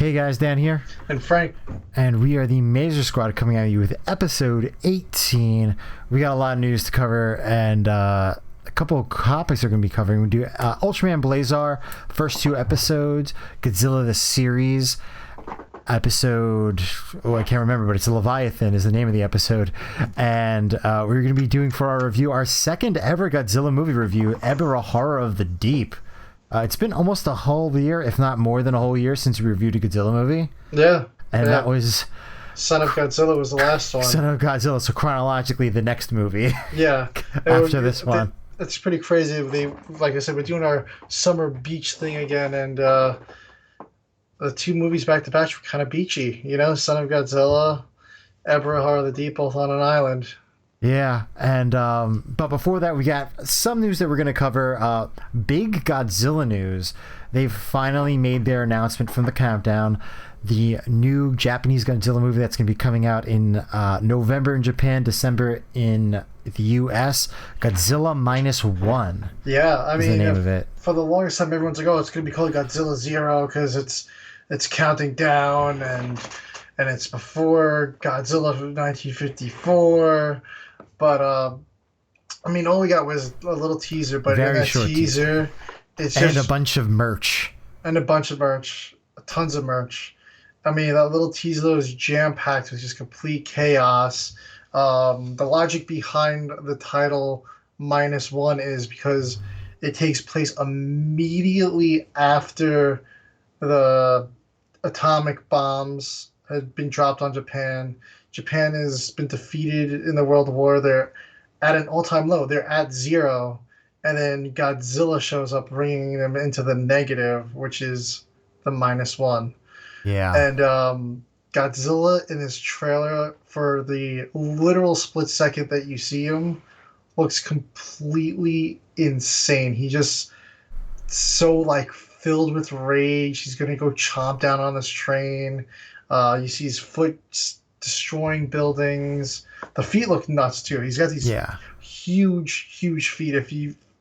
Hey guys, Dan here. And Frank. And we are the Major Squad coming at you with episode 18. We got a lot of news to cover and a couple of topics we're going to be covering. We do Ultraman Blazar, first two episodes, Godzilla the Series, episode, I can't remember, but it's Leviathan is the name of the episode. And we're going to be doing for our review our second ever Godzilla movie review, Ebirah Horror of the Deep. It's been almost a whole year, if not more than a whole year, since we reviewed a Godzilla movie. Yeah. And that was... Son of Godzilla was the last one. Son of Godzilla, so chronologically the next movie. Yeah. After this one. It's pretty crazy. Like I said, we're doing our summer beach thing again, and the two movies back to back were kind of beachy. You know, Son of Godzilla, Ebirah Horror of the Deep, both on an island. Yeah, and but before that, we got some news that we're going to cover. Big Godzilla news. They've finally made their announcement from the countdown. The new Japanese Godzilla movie that's going to be coming out in November in Japan, December in the U.S. Godzilla Minus One. Yeah, I mean, the name of it. For the longest time, everyone's like, "Oh, it's going to be called Godzilla Zero because it's counting down and it's before Godzilla from 1954." But, I mean, all we got was a little teaser, but Very in that short teaser, it's and just... a bunch of merch. And a bunch of merch. Tons of merch. I mean, that little teaser was jam-packed with just complete chaos. The logic behind the title Minus One is because it takes place immediately after the atomic bombs had been dropped on Japan. Japan has been defeated in the World War. They're at an all-time low. They're at zero. And then Godzilla shows up, bringing them into the negative, which is the minus one. Yeah. And Godzilla in his trailer, for the literal split second that you see him, looks completely insane. He just so, like, filled with rage. He's going to go chomp down on this train. You see his foot destroying buildings. The feet look nuts too. He's got these huge feet.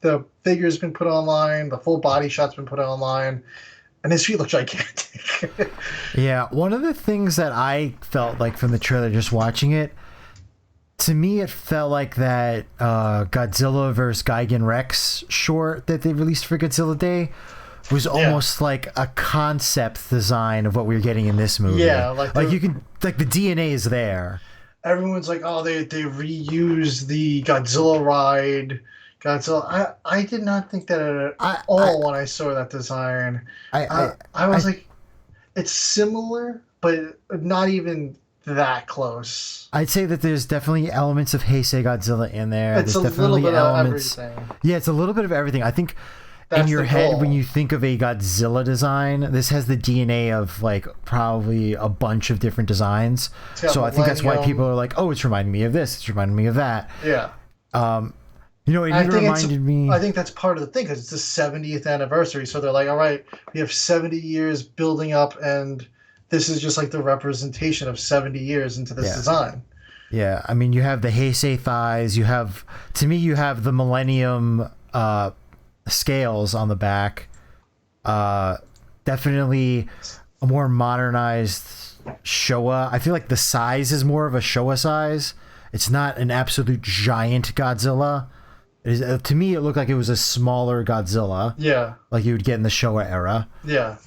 The figure's been put online, the full body shot's been put online, and his feet look gigantic. Yeah, one of the things that I felt like from the trailer, just watching it, to me it felt like that Godzilla vs. Gigan Rex short that they released for Godzilla Day was almost like a concept design of what we were getting in this movie. Yeah, like you can, like, the DNA is there. Everyone's like, oh, they reused the Godzilla ride. Godzilla. I did not think that at all when I saw that design. I was like, it's similar, but not even that close. I'd say that there's definitely elements of Heisei Godzilla in there. It's there's a definitely little bit elements. of everything. Yeah, it's a little bit of everything. I think That's in your the head, goal. when you think of a Godzilla design, this has the DNA of, like, probably a bunch of different designs. So I think that's why people are like, oh, it's reminding me of this, it's reminding me of that. Yeah. You know, it even reminded me... I think that's part of the thing, because it's the 70th anniversary. So they're like, all right, we have 70 years building up, and this is just like the representation of 70 years into this design. Yeah, I mean, you have the Heisei thighs. You have the Millennium scales on the back. Definitely a more modernized Showa. I feel like the size is more of a Showa size. It's not an absolute giant Godzilla. To me, it looked like it was a smaller Godzilla. Yeah. Like you would get in the Showa era. Yeah.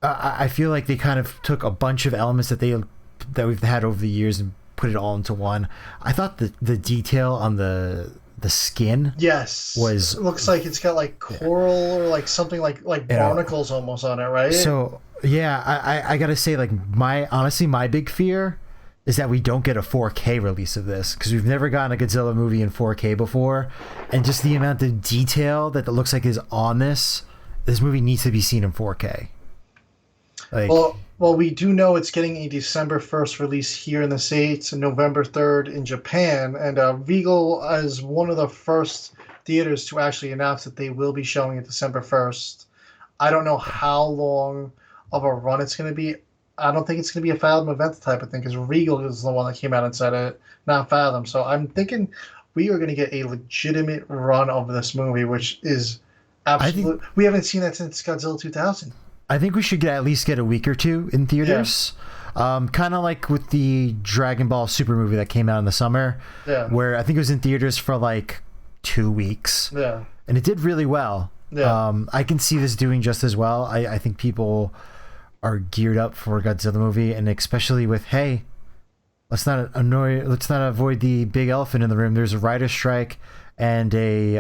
I feel like they kind of took a bunch of elements that we've had over the years and put it all into one. I thought the detail on the skin was... It looks like it's got like coral or like something like barnacles almost on it, right? So, yeah, I gotta say, like, honestly, my big fear is that we don't get a 4K release of this, because we've never gotten a Godzilla movie in 4K before, and just the amount of detail that it looks like is on this movie needs to be seen in 4K. Like, well, we do know it's getting a December 1st release here in the States and November 3rd in Japan, and Regal is one of the first theaters to actually announce that they will be showing it December 1st. I don't know how long of a run it's going to be. I don't think it's going to be a Fathom event type of thing, because Regal is the one that came out and said it, not Fathom. So I'm thinking we are going to get a legitimate run of this movie, which is absolute. We haven't seen that since Godzilla 2000. I think we should at least get a week or two in theaters. Yeah. Kind of like with the Dragon Ball Super movie that came out in the summer. Yeah. Where I think it was in theaters for like 2 weeks. Yeah. And it did really well. Yeah. I can see this doing just as well. I think people are geared up for a Godzilla movie, and especially with, hey, let's not avoid the big elephant in the room. There's a writer's strike and an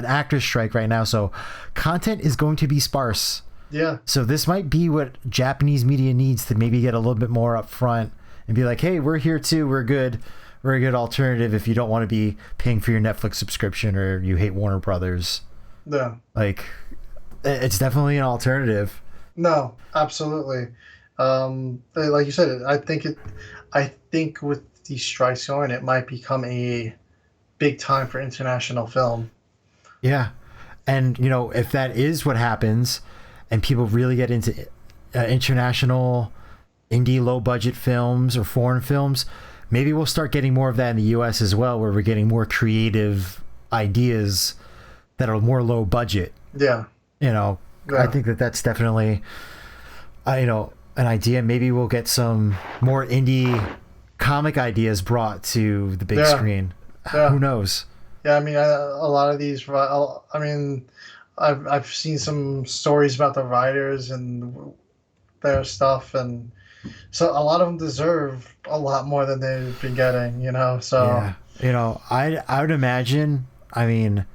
actor's strike right now, so content is going to be sparse. Yeah. So this might be what Japanese media needs to maybe get a little bit more up front and be like, hey, we're here too. We're good. We're a good alternative if you don't want to be paying for your Netflix subscription or you hate Warner Brothers. Yeah. Like, it's definitely an alternative. No, absolutely. Like you said, I think with these strikes going, it might become a big time for international film. Yeah. And, if that is what happens and people really get into international indie low budget films or foreign films, maybe we'll start getting more of that in the US as well, where we're getting more creative ideas that are more low budget. Yeah. Yeah. I think that's definitely, an idea. Maybe we'll get some more indie comic ideas brought to the big screen. Yeah. Who knows? Yeah, I mean, a lot of these. I mean, I've seen some stories about the writers and their stuff, and so a lot of them deserve a lot more than they've been getting. So yeah. I would imagine. I mean,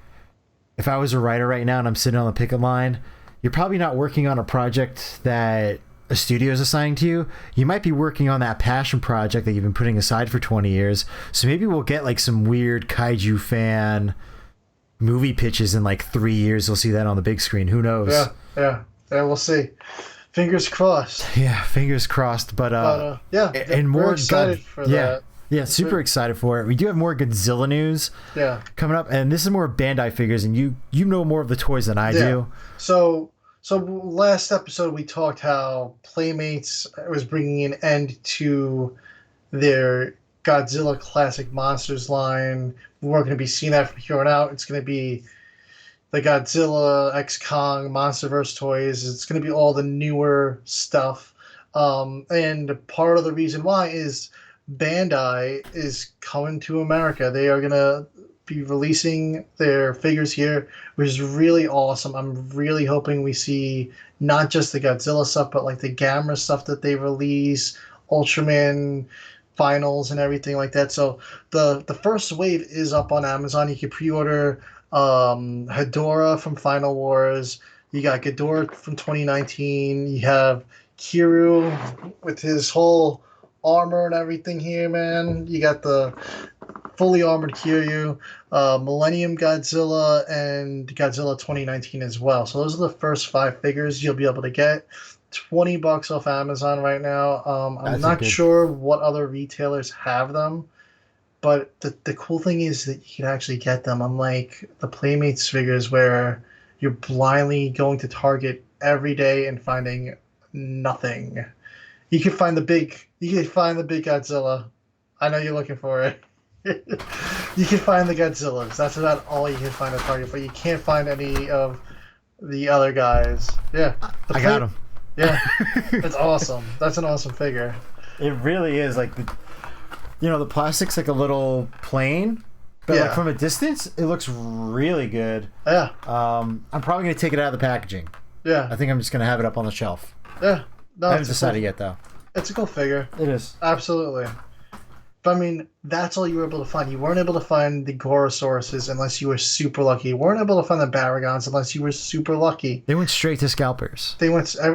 if I was a writer right now and I'm sitting on the picket line, you're probably not working on a project that a studio is assigning to you. You might be working on that passion project that you've been putting aside for 20 years. So maybe we'll get like some weird kaiju fan movie pitches in like 3 years. We'll see that on the big screen. Who knows? Yeah, we'll see. Fingers crossed. Yeah, fingers crossed. But and more excited for that. Yeah, super excited for it. We do have more Godzilla news coming up, and this is more Bandai figures, and you know more of the toys than I do. So last episode we talked how Playmates was bringing an end to their Godzilla Classic Monsters line. We're going to be seeing that from here on out. It's going to be the Godzilla, X Kong, Monsterverse toys. It's going to be all the newer stuff. And part of the reason why is Bandai is coming to America. They are going to be releasing their figures here, which is really awesome. I'm really hoping we see not just the Godzilla stuff, but like the Gamera stuff that they release, Ultraman finals and everything like that. So the first wave is up on Amazon. You can pre-order Hedorah from Final Wars. You got Ghidorah from 2019. You have Kiryu with his whole armor and everything here, man. You got the fully armored Kiryu, Millennium Godzilla, and Godzilla 2019 as well. So those are the first 5 figures you'll be able to get. $20 off Amazon right now. I'm not sure what other retailers have them, but the cool thing is that you can actually get them, unlike the Playmates figures where you're blindly going to Target every day and finding nothing. You can find the big Godzilla. I know you're looking for it. You can find the Godzillas. That's about all you can find at Target, but you can't find any of the other guys. Yeah, I got them. Yeah, that's awesome. That's an awesome figure. It really is. Like, the plastic's like a little plain, but like from a distance, it looks really good. Yeah. I'm probably gonna take it out of the packaging. Yeah. I think I'm just gonna have it up on the shelf. Yeah. No, I haven't decided yet, though. It's a cool figure. It is. Absolutely. But I mean, that's all you were able to find. You weren't able to find the Gorosauruses unless you were super lucky. You weren't able to find the Baragons unless you were super lucky. They went straight to scalpers.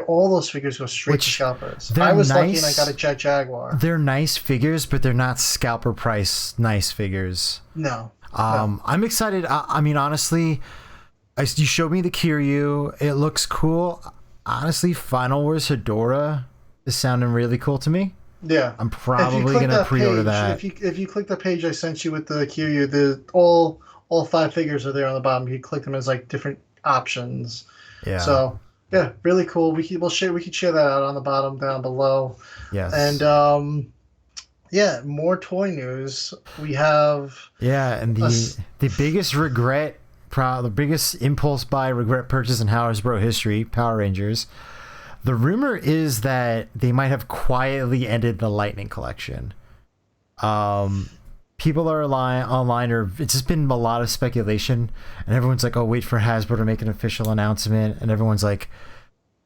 All those figures go straight to scalpers. I was lucky and I got a Jet Jaguar. They're nice figures, but they're not scalper price nice figures. No. I'm excited. I mean, honestly, you showed me the Kiryu. It looks cool. Honestly, Final Wars Hedorah is sounding really cool to me. Yeah, I'm probably gonna pre-order that. If you click the page I sent you with the Kiryu, all 5 figures are there on the bottom. You click them as like different options. Yeah. So yeah, really cool. We could share that out on the bottom down below. Yes. And more toy news. We have and the biggest regret, the biggest impulse buy regret purchase in Hasbro history, Power Rangers. The rumor is that they might have quietly ended the Lightning collection. People are online, or it's just been a lot of speculation, and everyone's like, oh, wait for Hasbro to make an official announcement, and everyone's like,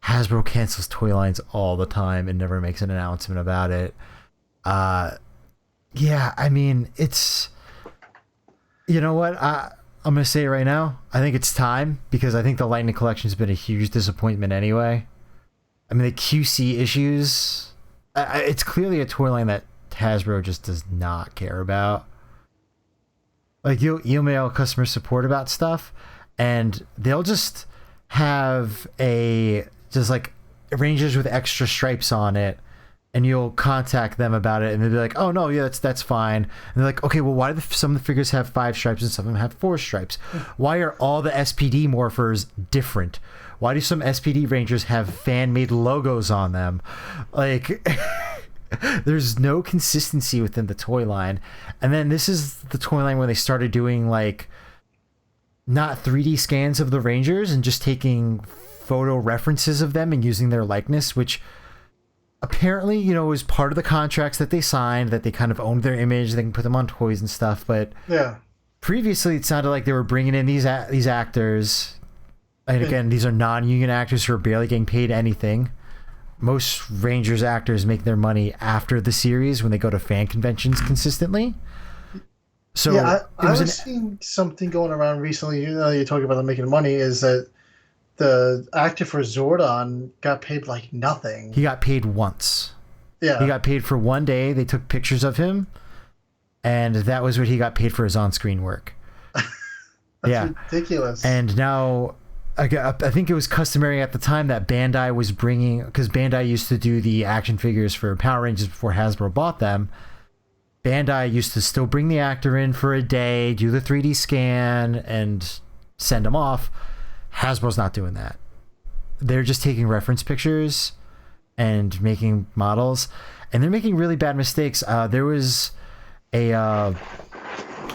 Hasbro cancels toy lines all the time and never makes an announcement about it. Yeah, I mean, it's, you know what, I'm gonna say it right now, I think it's time, because I think the Lightning collection has been a huge disappointment anyway. I mean, the QC issues, it's clearly a toy line that Hasbro just does not care about. Like, you'll email customer support about stuff, and they'll just have just like Rangers with extra stripes on it, and you'll contact them about it, and they'll be like, oh no, yeah, that's fine. And they're like, okay, well, why do some of the figures have 5 stripes and some of them have 4 stripes? Why are all the SPD morphers different? Why do some SPD Rangers have fan-made logos on them? Like, there's no consistency within the toy line. And then this is the toy line where they started doing, like, not 3D scans of the Rangers and just taking photo references of them and using their likeness, which apparently, you know, was part of the contracts that they signed, that they kind of owned their image, they can put them on toys and stuff. But yeah, previously it sounded like they were bringing in these actors. And again, these are non-union actors who are barely getting paid anything. Most Rangers actors make their money after the series when they go to fan conventions consistently. So yeah, I was seeing something going around recently. You know, you're talking about them making money. Is that the actor for Zordon got paid like nothing? He got paid once. Yeah, he got paid for one day. They took pictures of him, and that was what he got paid for his on-screen work. That's ridiculous. And now, I think it was customary at the time that Bandai was bringing, because Bandai used to do the action figures for Power Rangers before Hasbro bought them. Bandai used to still bring the actor in for a day, do the 3D scan, and send him off. Hasbro's not doing that. They're just taking reference pictures and making models, and they're making really bad mistakes. There was an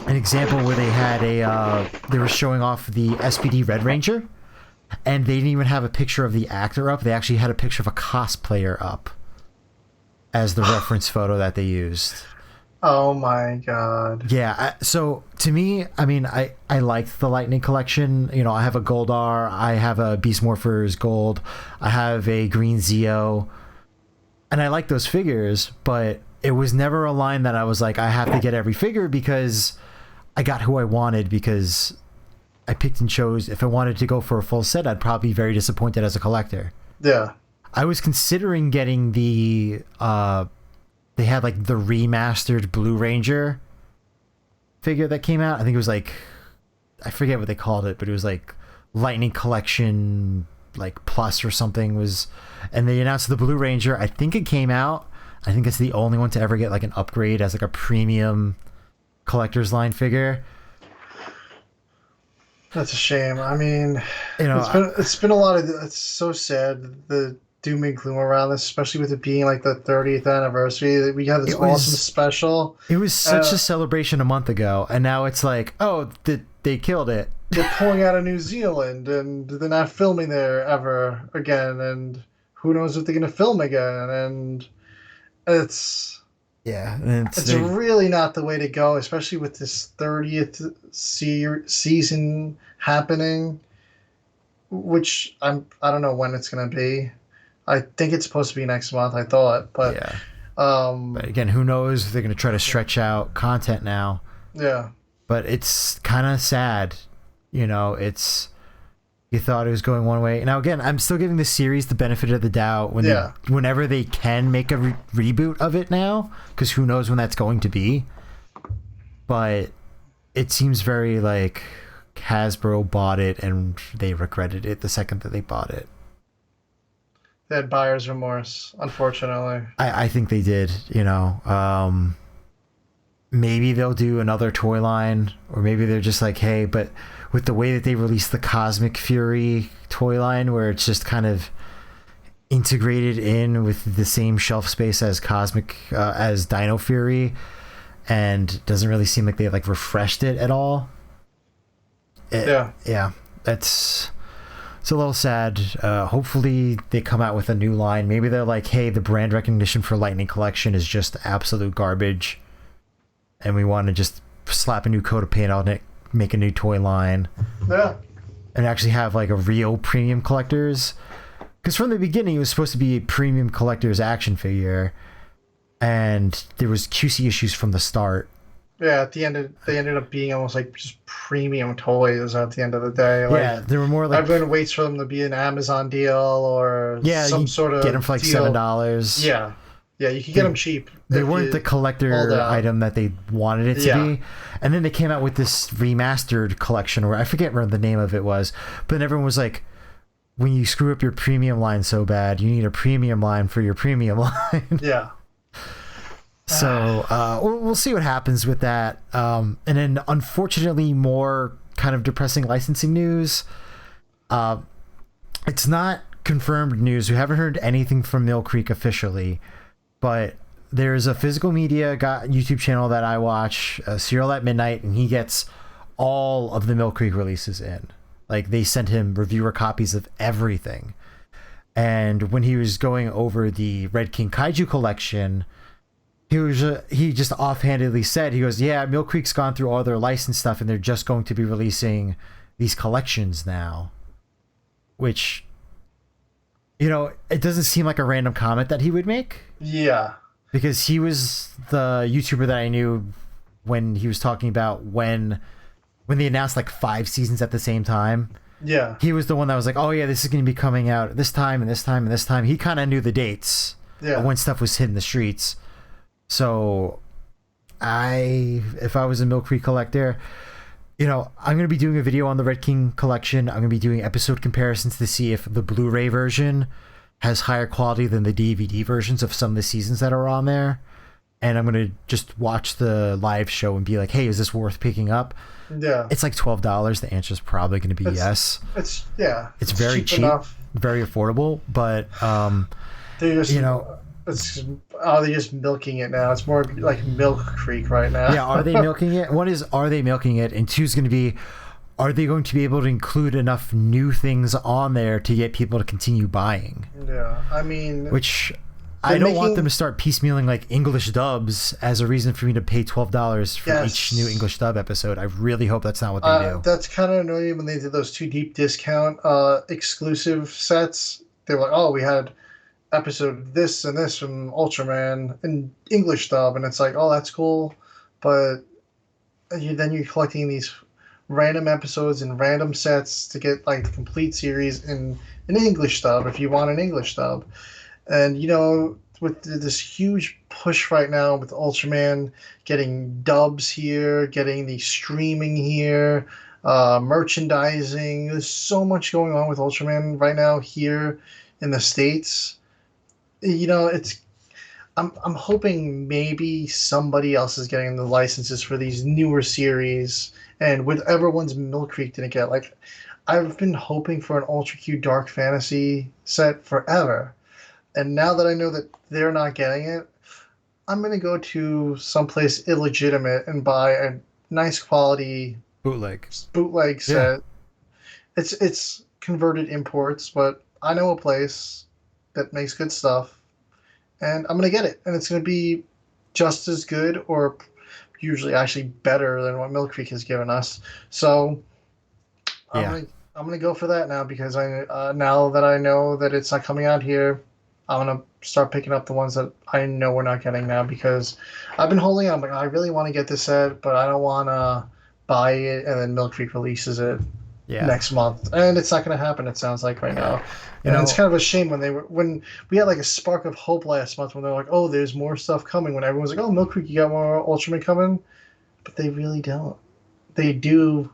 example where they were showing off the SPD Red Ranger, and they didn't even have a picture of the actor up. They actually had a picture of a cosplayer up as the reference photo that they used. Oh my god. Yeah, so to me, I mean, I liked the Lightning collection. You know, I have a Goldar, I have a Beast Morphers Gold, I have a Green Zeo, and I like those figures, but it was never a line that I was like, I have to get every figure, because I got who I wanted, because I picked and chose. If I wanted to go for a full set, I'd probably be very disappointed as a collector. Yeah. I was considering getting the they had like the remastered Blue Ranger figure that came out. I think it was like, I forget what they called it, but it was like Lightning Collection like Plus or something and they announced the Blue Ranger. I think it came out. I think it's the only one to ever get like an upgrade as like a premium collector's line figure. That's a shame. I mean, you know, it's been a lot of, it's so sad, the doom and gloom around this, especially with it being like the 30th anniversary. We had this awesome special. It was such a celebration a month ago, and now it's like, oh, they killed it. They're pulling out of New Zealand, and they're not filming there ever again, and who knows if they're going to film again, and it's really not the way to go, especially with this 30th season happening, which I don't know when it's going to be. I think it's supposed to be next month, I thought, but yeah. But again, who knows if they're going to try to stretch out content now. Yeah. But it's kind of sad, you know, you thought it was going one way. Now, again, I'm still giving the series the benefit of the doubt whenever they can make a reboot of it now, because who knows when that's going to be. But it seems very like Hasbro bought it and they regretted it the second that they bought it. They had buyer's remorse, unfortunately. I think they did, you know. Maybe they'll do another toy line, or maybe they're just like, hey, but with the way that they released the Cosmic Fury toy line, where it's just kind of integrated in with the same shelf space as as Dino Fury, and doesn't really seem like they like refreshed it at all. Yeah, that's It's a little sad. Hopefully they come out with a new line. Maybe they're like, hey, the brand recognition for Lightning Collection is just absolute garbage, and we want to just slap a new coat of paint on it, make a new toy line, and actually have like a real premium collector's. Because from the beginning, it was supposed to be a premium collector's action figure, and there was QC issues from the start. Yeah, at the end, they ended up being almost like just premium toys at the end of the day. Like, yeah, there were more like everyone waits for them to be an Amazon deal or some sort of get them for like deal. $7. Yeah, you can get them cheap. They weren't the collector item that they wanted it to be. And then they came out with this remastered collection, or I forget what the name of it was, but then everyone was like, when you screw up your premium line so bad, you need a premium line for your premium line. Yeah. So we'll see what happens with that. And then, unfortunately, more kind of depressing licensing news. It's not confirmed news. We haven't heard anything from MillCreek officially, but there's a physical media YouTube channel that I watch, Serial at Midnight, and he gets all of the MillCreek releases in. Like, they sent him reviewer copies of everything. And when he was going over the Red King Kaiju collection, he just offhandedly said, he goes, yeah, MillCreek's gone through all their license stuff and they're just going to be releasing these collections now. Which, you know, it doesn't seem like a random comment that he would make. Yeah. Because he was the YouTuber that I knew when he was talking about when they announced like 5 seasons at the same time. Yeah. He was the one that was like, oh yeah, this is going to be coming out this time and this time and this time. He kind of knew the dates of when stuff was hitting the streets. So if I was a MillCreek collector, you know, I'm going to be doing a video on the Red King collection. I'm going to be doing episode comparisons to see if the Blu-ray version has higher quality than the DVD versions of some of the seasons that are on there. And I'm going to just watch the live show and be like, hey, is this worth picking up? Yeah. It's like $12. The answer is probably going to be yes. It's very cheap, very affordable, but they're just, you know, they're just milking it now. It's more like MillCreek right now. Yeah, are they milking it? One is, are they milking it? And two is going to be, are they going to be able to include enough new things on there to get people to continue buying? Yeah, I mean, which I don't want them to start piecemealing like English dubs as a reason for me to pay $12 for each new English dub episode. I really hope that's not what they do. That's kind of annoying when they did those 2 deep discount exclusive sets. They were like, oh, we had episode this and this from Ultraman in English dub, and it's like, oh, that's cool, but then you're collecting these random episodes and random sets to get like the complete series in an English dub if you want an English dub. And, you know, with this huge push right now with Ultraman getting dubs here, getting the streaming here, merchandising, there's so much going on with Ultraman right now here in the States. You know, I'm hoping maybe somebody else is getting the licenses for these newer series, and whichever ones MillCreek didn't get. Like, I've been hoping for an Ultra Q Dark Fantasy set forever. And now that I know that they're not getting it, I'm going to go to someplace illegitimate and buy a nice quality bootleg set. It's converted imports, but I know a place that makes good stuff, and I'm going to get it. And it's going to be just as good, or usually actually better than what MillCreek has given us. So I'm going to go for that now, because now that I know that it's not coming out here, I'm going to start picking up the ones that I know we're not getting now, because I've been holding on. Like, I really want to get this set, but I don't want to buy it and then MillCreek releases it next month. And it's not going to happen, it sounds like, right now. And it's kind of a shame when we had like a spark of hope last month when they're like, oh, there's more stuff coming, when everyone's like, oh, MillCreek, you got more Ultraman coming. But they really don't. They do,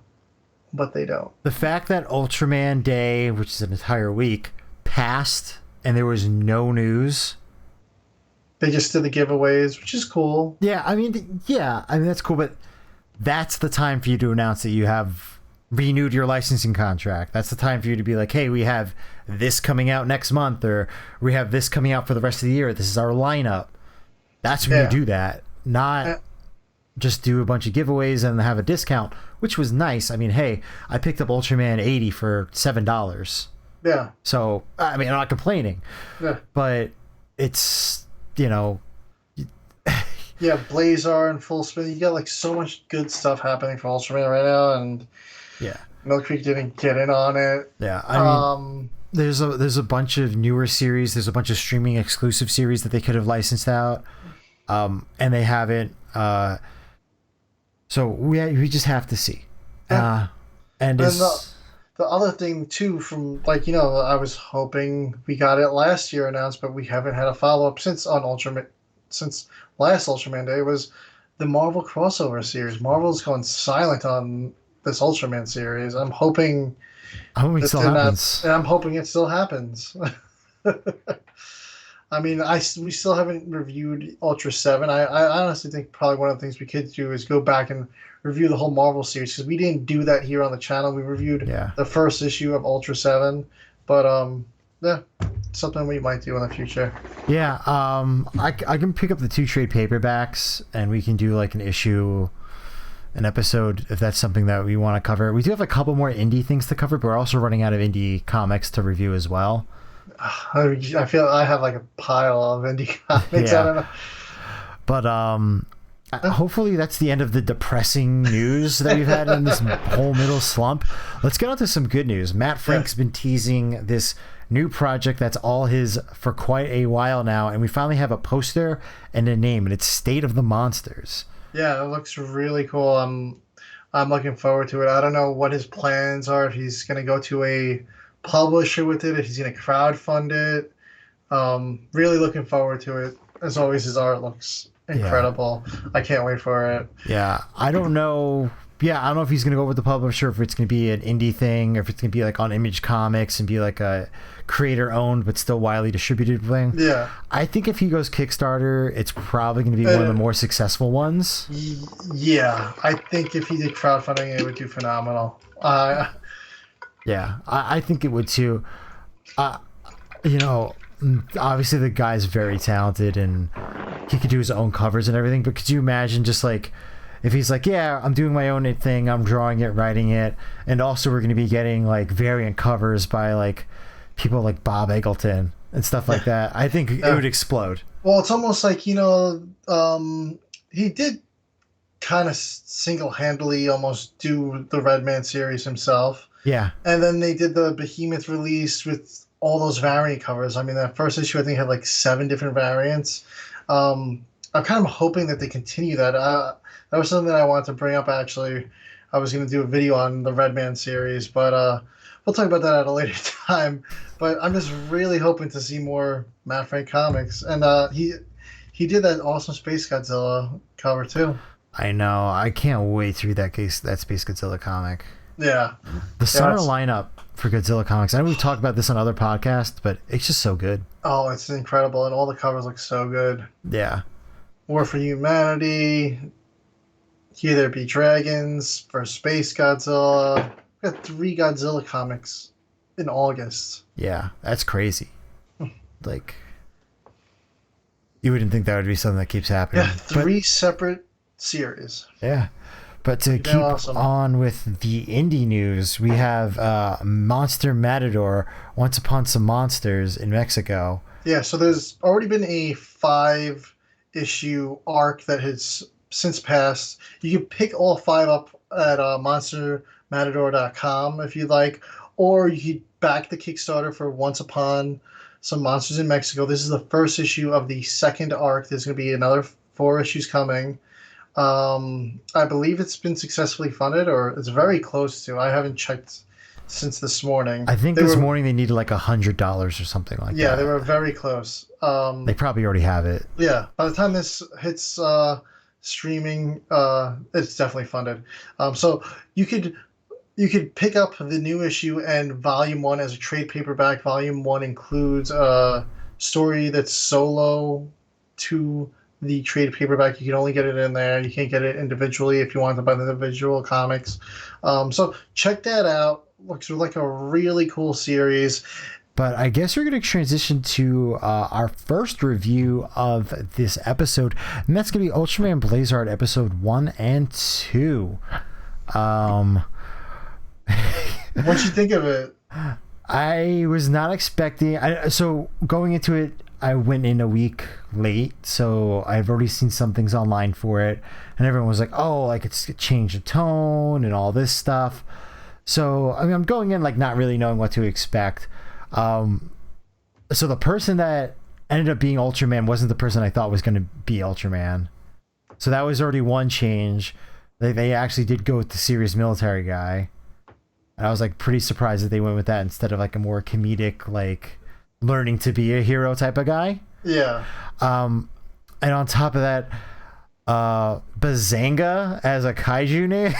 but they don't. The fact that Ultraman Day, which is an entire week, passed and there was no news. They just did the giveaways, which is cool. Yeah, I mean, that's cool, but that's the time for you to announce that you have renewed your licensing contract. That's the time for you to be like, hey, we have this coming out next month, or we have this coming out for the rest of the year. This is our lineup. That's when you do that, not just do a bunch of giveaways and have a discount, which was nice. I mean, hey, I picked up Ultraman 80 for $7. Yeah. So, I mean, I'm not complaining, Yeah. but it's, you know, Yeah, Blazar and Full Spin. You got like so much good stuff happening for Ultraman right now, and yeah. MillCreek didn't get in on it. Yeah. I mean, there's a bunch of newer series. There's a bunch of streaming exclusive series that they could have licensed out, and they haven't. So we just have to see. And the other thing too, from like I was hoping we got it last year announced, but we haven't had a follow up since last Ultraman Day, was the Marvel crossover series. Marvel's gone silent on this Ultraman series. I'm hoping it still happens. And I'm hoping it still happens. I mean, we still haven't reviewed Ultra 7. I honestly think probably one of the things we could do is go back and review the whole Marvel series, because we didn't do that here on the channel. We reviewed the first issue of Ultra 7, but yeah, something we might do in the future. Yeah, I can pick up the 2 trade paperbacks and we can do like an episode if that's something that we want to cover. We do have a couple more indie things to cover, but we're also running out of indie comics to review as well. I feel I have like a pile of indie comics. Yeah. I don't know. But hopefully that's the end of the depressing news that we've had in this whole middle slump. Let's get on to some good news. Matt Frank's been teasing this new project that's all his for quite a while now, and we finally have a poster and a name, and it's State of the Monsters. Yeah, it looks really cool. I'm looking forward to it. I don't know what his plans are, if he's going to go to a publisher with it, if he's going to crowdfund it. Really looking forward to it. As always, his art looks incredible. Yeah. I can't wait for it. Yeah, I don't know. Yeah, I don't know if he's going to go with the publisher, if it's going to be an indie thing, or if it's going to be like on Image Comics and be like a creator-owned but still widely distributed thing. Yeah. I think if he goes Kickstarter, it's probably going to be one of the more successful ones. Yeah, I think if he did crowdfunding, it would do phenomenal. Yeah, I think it would too. Obviously the guy's very talented and he could do his own covers and everything, but could you imagine just like if he's like, yeah, I'm doing my own thing, I'm drawing it, writing it, and also we're going to be getting like variant covers by like people like Bob Eggleton and stuff like that. I think it would explode. Well, it's almost like, he did kind of single-handedly almost do the Redman series himself. Yeah. And then they did the Behemoth release with all those variant covers. I mean, that first issue, I think, had like 7 different variants. I'm kind of hoping that they continue that. That was something that I wanted to bring up, actually. I was going to do a video on the Redman series, but we'll talk about that at a later time. But I'm just really hoping to see more Matt Frank comics. And he did that awesome Space Godzilla cover, too. I know. I can't wait to read that Space Godzilla comic. Yeah. The summer lineup for Godzilla comics. I know we've talked about this on other podcasts, but it's just so good. Oh, it's incredible. And all the covers look so good. Yeah. War for Humanity, Here There Be Dragons, for Space Godzilla. We got 3 Godzilla comics in August. Yeah, that's crazy. Like, you wouldn't think that would be something that keeps happening. Yeah, 3 separate series. Yeah. But to keep on with the indie news, we have Monster Matador, Once Upon Some Monsters in Mexico. Yeah, so there's already been a 5-issue arc that has since passed. You can pick all 5 up at monstermatador.com if you'd like, or you could back the Kickstarter for Once Upon Some Monsters in Mexico. This is the first issue of the second arc. There's going to be another 4 issues coming. I believe it's been successfully funded, or it's very close to. I haven't checked since this morning. I think this morning they needed like $100 or something like that. Yeah, they were very close. They probably already have it. Yeah, by the time this hits streaming, it's definitely funded. So you could pick up the new issue and Volume 1 as a trade paperback. Volume 1 includes a story that's solo to the trade paperback. You can only get it in there. You can't get it individually if you want to buy the individual comics. So check that out. Looks like a really cool series. But I guess we're going to transition to our first review of this episode, and that's going to be Ultraman Blazar episode 1 and 2. What'd you think of it? I was not expecting. So going into it, I went in a week late, so I've already seen some things online for it, and everyone was like, "Oh, like it's changed the tone and all this stuff." So I mean, I'm going in like not really knowing what to expect. So the person that ended up being Ultraman wasn't the person I thought was going to be Ultraman. So that was already one change. They actually did go with the serious military guy. And I was like pretty surprised that they went with that instead of like a more comedic, like learning to be a hero type of guy. Yeah. And on top of that, Bazanga as a kaiju name.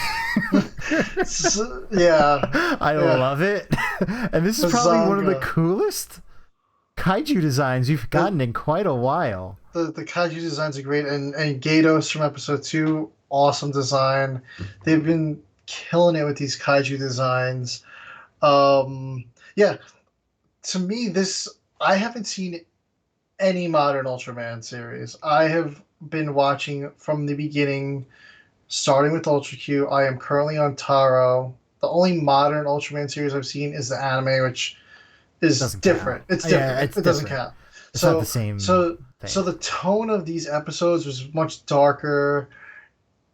Yeah. I love it. And this is probably one of the Bazanga. coolest kaiju designs you've gotten in quite a while. The kaiju designs are great, and Gatos from episode 2, awesome design. They've been killing it with these kaiju designs. Yeah, to me, this I haven't seen any modern Ultraman series. I have been watching from the beginning, starting with Ultra Q. I am currently on Taro. The only modern Ultraman series I've seen is the anime, which is Doesn't different. count. It's Yeah, different. it's It doesn't different. count. It's not the same So thing. the tone of these episodes was much darker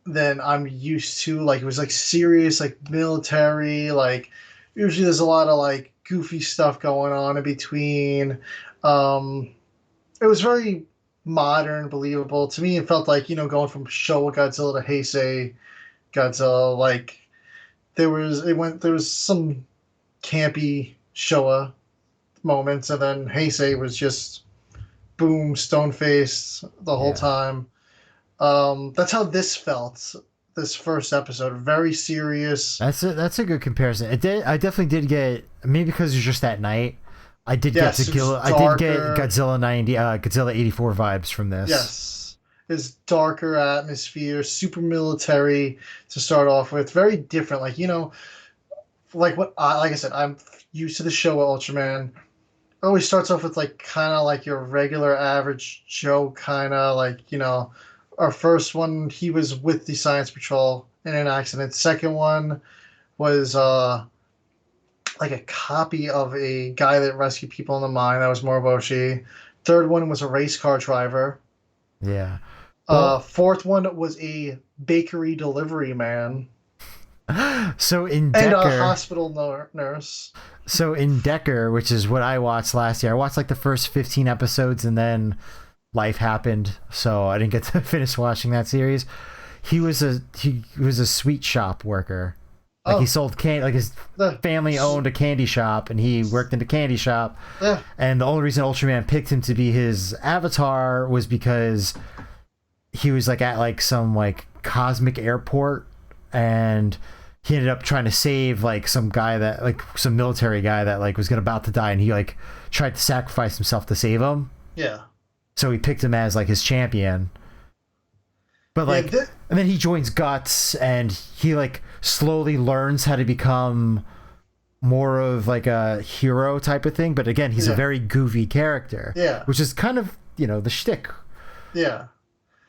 than I'm used to. Like it was like serious, like military. Like usually there's a lot of like goofy stuff going on in between. Um, it was very modern, believable to me. It felt like going from Showa Godzilla to Heisei Godzilla. Like there was some campy Showa moments, and then Heisei was just boom, stone faced the whole Yeah. time. That's how this felt. This first episode, very serious. That's a good comparison. It did. I definitely did get, maybe because it was just that night. I did Yes, get it was I did get darker. Godzilla 84 vibes from this. Yes, it's darker atmosphere, super military to start off with. Very different. Like like I said, I'm used to the show Ultraman. It always starts off with like kind of like your regular average Joe kind of like our first one he was with the Science Patrol in an accident. Second one was like a copy of a guy that rescued people in the mine. That was Moroboshi. Third one was a race car driver. Yeah. Well, Fourth one was a bakery delivery man so in and a Decker, hospital nurse. which is what I watched last year. I watched like the first 15 episodes and then life happened, so I didn't get to finish watching that series. He was a sweet shop worker. Like he sold candy. Like his The, family owned a candy shop, and he worked in the candy shop. yeah, And the only reason Ultraman picked him to be his avatar was because he was like at like some like cosmic airport, and he ended up trying to save like some guy that like some military guy that like was about to die, and he like tried to sacrifice himself to save him. yeah. So he picked him as like his champion. But like, Yeah, and then he joins Guts, and he like slowly learns how to become more of like a hero type of thing. But again, he's a Yeah. very goofy character, Yeah. which is kind of the shtick. Yeah.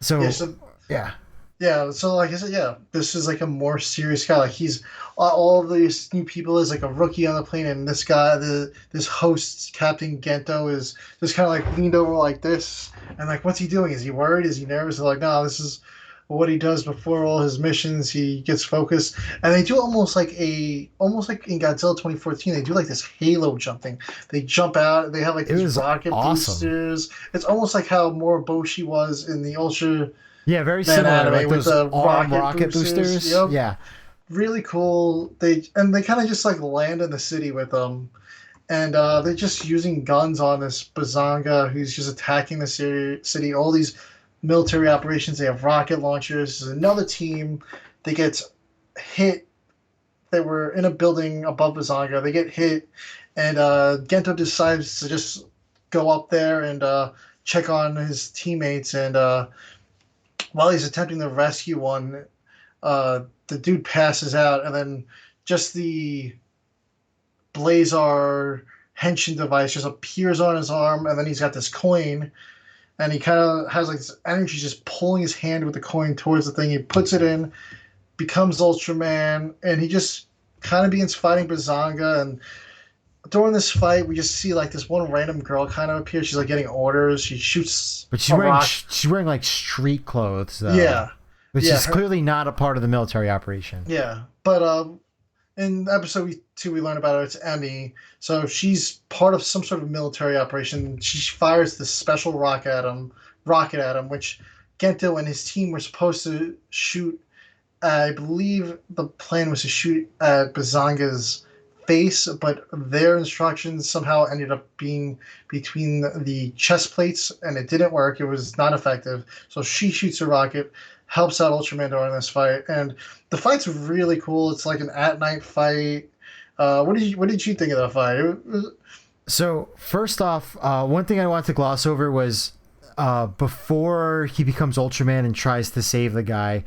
So Yeah, so yeah, yeah, so like I said, yeah, this is like a more serious guy. Like he's all of these new people is like a rookie on the plane, and this guy, this host, Captain Gento, is just kind of like leaned over like this, and like, what's he doing? Is he worried? Is he nervous? They're like, no, this is what he does before all his missions. He gets focused, and they do almost like in Godzilla 2014. They do like this halo jumping. They jump out. They have like It these was rocket awesome. boosters. It's almost like how Moroboshi was in the Ultra. yeah, very Man similar. anime Like with those the arm rocket rocket boosters. boosters. Yep. Yeah, Really cool. They kind of just like land in the city with them, and they're just using guns on this Bazanga who's just attacking the city. All these military operations. They have rocket launchers. There's another team. They get hit. They were in a building above Bazanga. They get hit, and Gento decides to just go up there and check on his teammates. And while he's attempting to rescue one, the dude passes out, and then just the Blazar henshin device just appears on his arm, and then he's got this coin, and he kind of has like this energy just pulling his hand with the coin towards the thing. He puts it in, becomes Ultraman, and he just kind of begins fighting Bazanga, and during this fight, we just see like this one random girl kind of appear. She's like getting orders. She shoots But a rock. she's wearing like street clothes though. Yeah, Which yeah, is clearly not a part of the military operation. yeah. But in episode 2, we learn about her. It's Emmy. So she's part of some sort of military operation. She fires this special rocket at him, which Gento and his team were supposed to shoot. I believe the plan was to shoot at Bazanga's face, but their instructions somehow ended up being between the chest plates, and it didn't work. It was not effective. So she shoots a rocket, helps out Ultraman during this fight, and the fight's really cool. It's like an at-night fight. What did you think of the fight? So first off, one thing I wanted to gloss over was before he becomes Ultraman and tries to save the guy,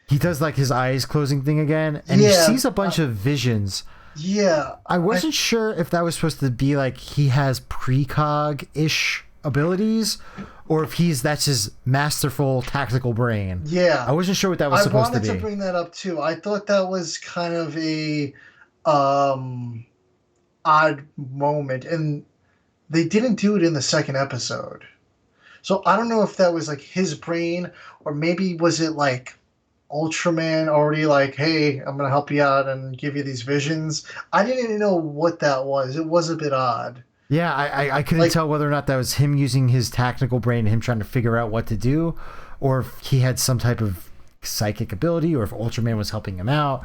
he does like his eyes closing thing again, and he sees a bunch of visions. Yeah. I wasn't sure if that was supposed to be like he has precog-ish abilities, or if that's his masterful tactical brain. Yeah. I wasn't sure what that was supposed to be. I wanted to bring that up too. I thought that was kind of a odd moment, and they didn't do it in the second episode. So I don't know if that was like his brain, or maybe was it like Ultraman already like, hey, I'm gonna help you out and give you these visions. I didn't even know what that was. It was a bit odd. Yeah, I couldn't tell whether or not that was him using his technical brain and him trying to figure out what to do, or if he had some type of psychic ability, or if Ultraman was helping him out.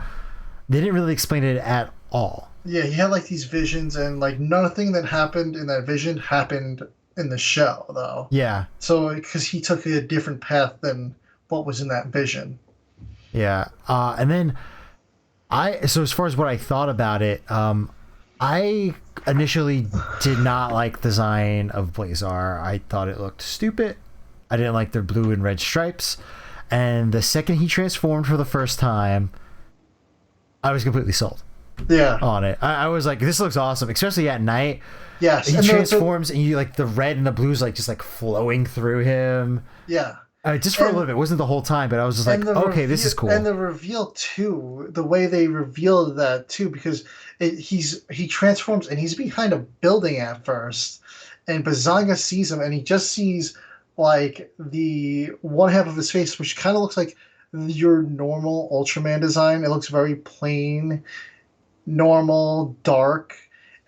They didn't really explain it at all. Yeah, he had like these visions, and like nothing that happened in that vision happened in the show, though. Yeah. So, because he took a different path than what was in that vision. Yeah. And then so as far as what I thought about it, I initially did not like the design of Blazar. I thought it looked stupid. I didn't like their blue and red stripes. And the second he transformed for the first time, I was completely sold. Yeah. On it. I was like, this looks awesome, especially at night. Yes. He transforms and you like the red and the blues like just like flowing through him. Yeah. Just for a little bit. It wasn't the whole time, but I was just like, okay, this is cool. And the reveal too, the way they revealed that too, because he transforms and he's behind a building at first, and Bazanga sees him and he just sees like the one half of his face, which kind of looks like your normal Ultraman design. It looks very plain, normal, dark,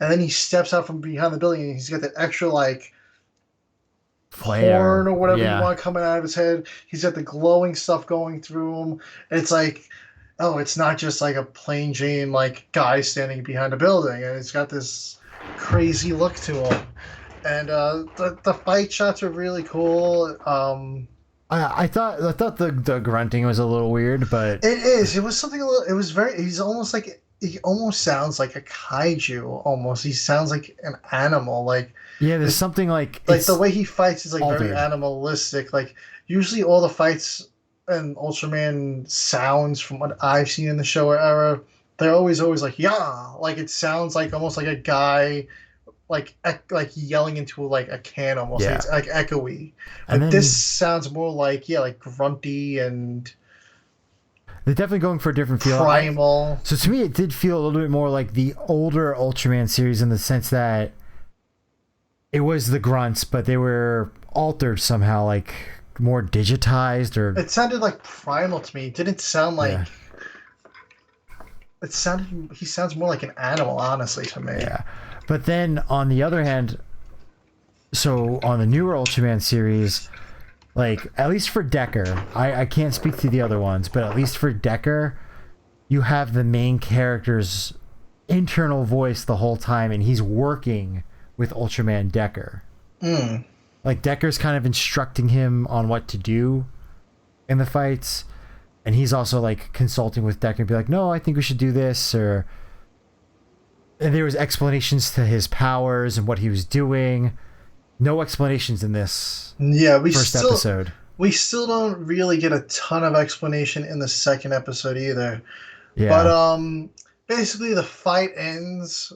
and then he steps out from behind the building and he's got that extra like horn or whatever you want coming out of his head. He's got the glowing stuff going through him. It's like, oh, it's not just like a plain Jane like guy standing behind a building, and it's got this crazy look to him. And the fight shots are really cool. I thought the grunting was a little weird, but it is. It was something a little. It was very. He's almost like. He almost sounds like a kaiju. Almost, he sounds like an animal. Like there's something like the way he fights is like altered. very animalistic. Like usually all the fights and Ultraman sounds from what I've seen in the show era, they're always like like it sounds like almost like a guy like yelling into like a can almost. Like it's like echoey. And this sounds more like like grunty and. They're definitely going for a different feel. Primal. So to me, it did feel a little bit more like the older Ultraman series in the sense that it was the grunts, but they were altered somehow, like more digitized. Or it sounded like primal to me. It didn't sound like. Yeah. It sounded. He sounds more like an animal, honestly, to me. Yeah, but then on the other hand, so on the newer Ultraman series. Like, at least for Decker, I can't speak to the other ones, but at least for Decker, you have the main character's internal voice the whole time, and he's working with Ultraman Decker. Like, Decker's kind of instructing him on what to do in the fights, and he's also, like, consulting with Decker and be like, no, I think we should do this, or... And there was explanations to his powers and what he was doing. No explanations in this first episode. We still don't really get a ton of explanation in the second episode either. Yeah. But basically the fight ends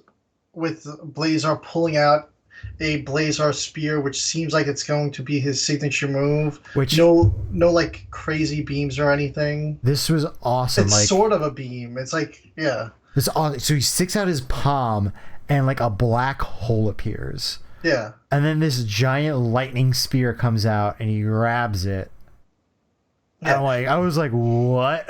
with Blazar pulling out a Blazar spear, which seems like it's going to be his signature move. Which no like crazy beams or anything. This was awesome. It's like, sort of a beam. It's like, yeah. It's awesome. So he sticks out his palm, and like a black hole appears. Yeah. And then this giant lightning spear comes out and he grabs it. Yeah. I was like, what?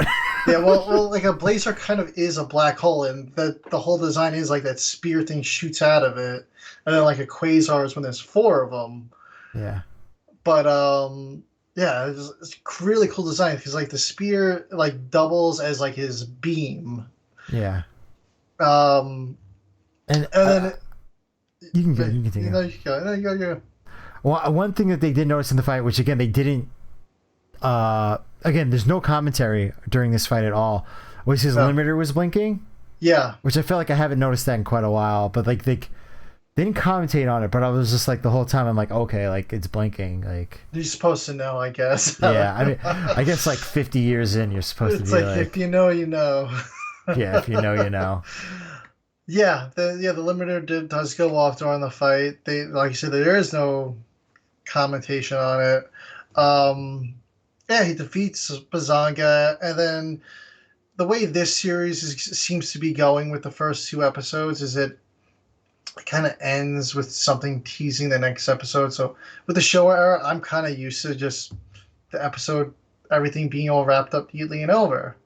Yeah, well, like a Blazar kind of is a black hole, and the whole design is like that spear thing shoots out of it, and then like a quasar is when there's four of them. Yeah. But yeah, it's a really cool design because like the spear like doubles as like his beam. Yeah. Um, And then you can go. You can continue. No, you go. No, you go. You go. Well, one thing that they did notice in the fight, which again they didn't. Again, there's no commentary during this fight at all. Was his limiter was blinking? Yeah. Which I feel like I haven't noticed that in quite a while. But like they didn't commentate on it. But I was just like the whole time I'm like, okay, like it's blinking. Like you're supposed to know, I guess. Yeah, I mean, I guess like 50 years in, you're supposed it's to be like if you know, you know. Yeah, if you know, you know. Yeah, the limiter does go off during the fight. They, like you said, there is no commentation on it. Yeah, he defeats Bazanga, and then the way this series seems to be going with the first two episodes is it kind of ends with something teasing the next episode. So with the show era, I'm kind of used to just the episode, everything being all wrapped up neatly and over.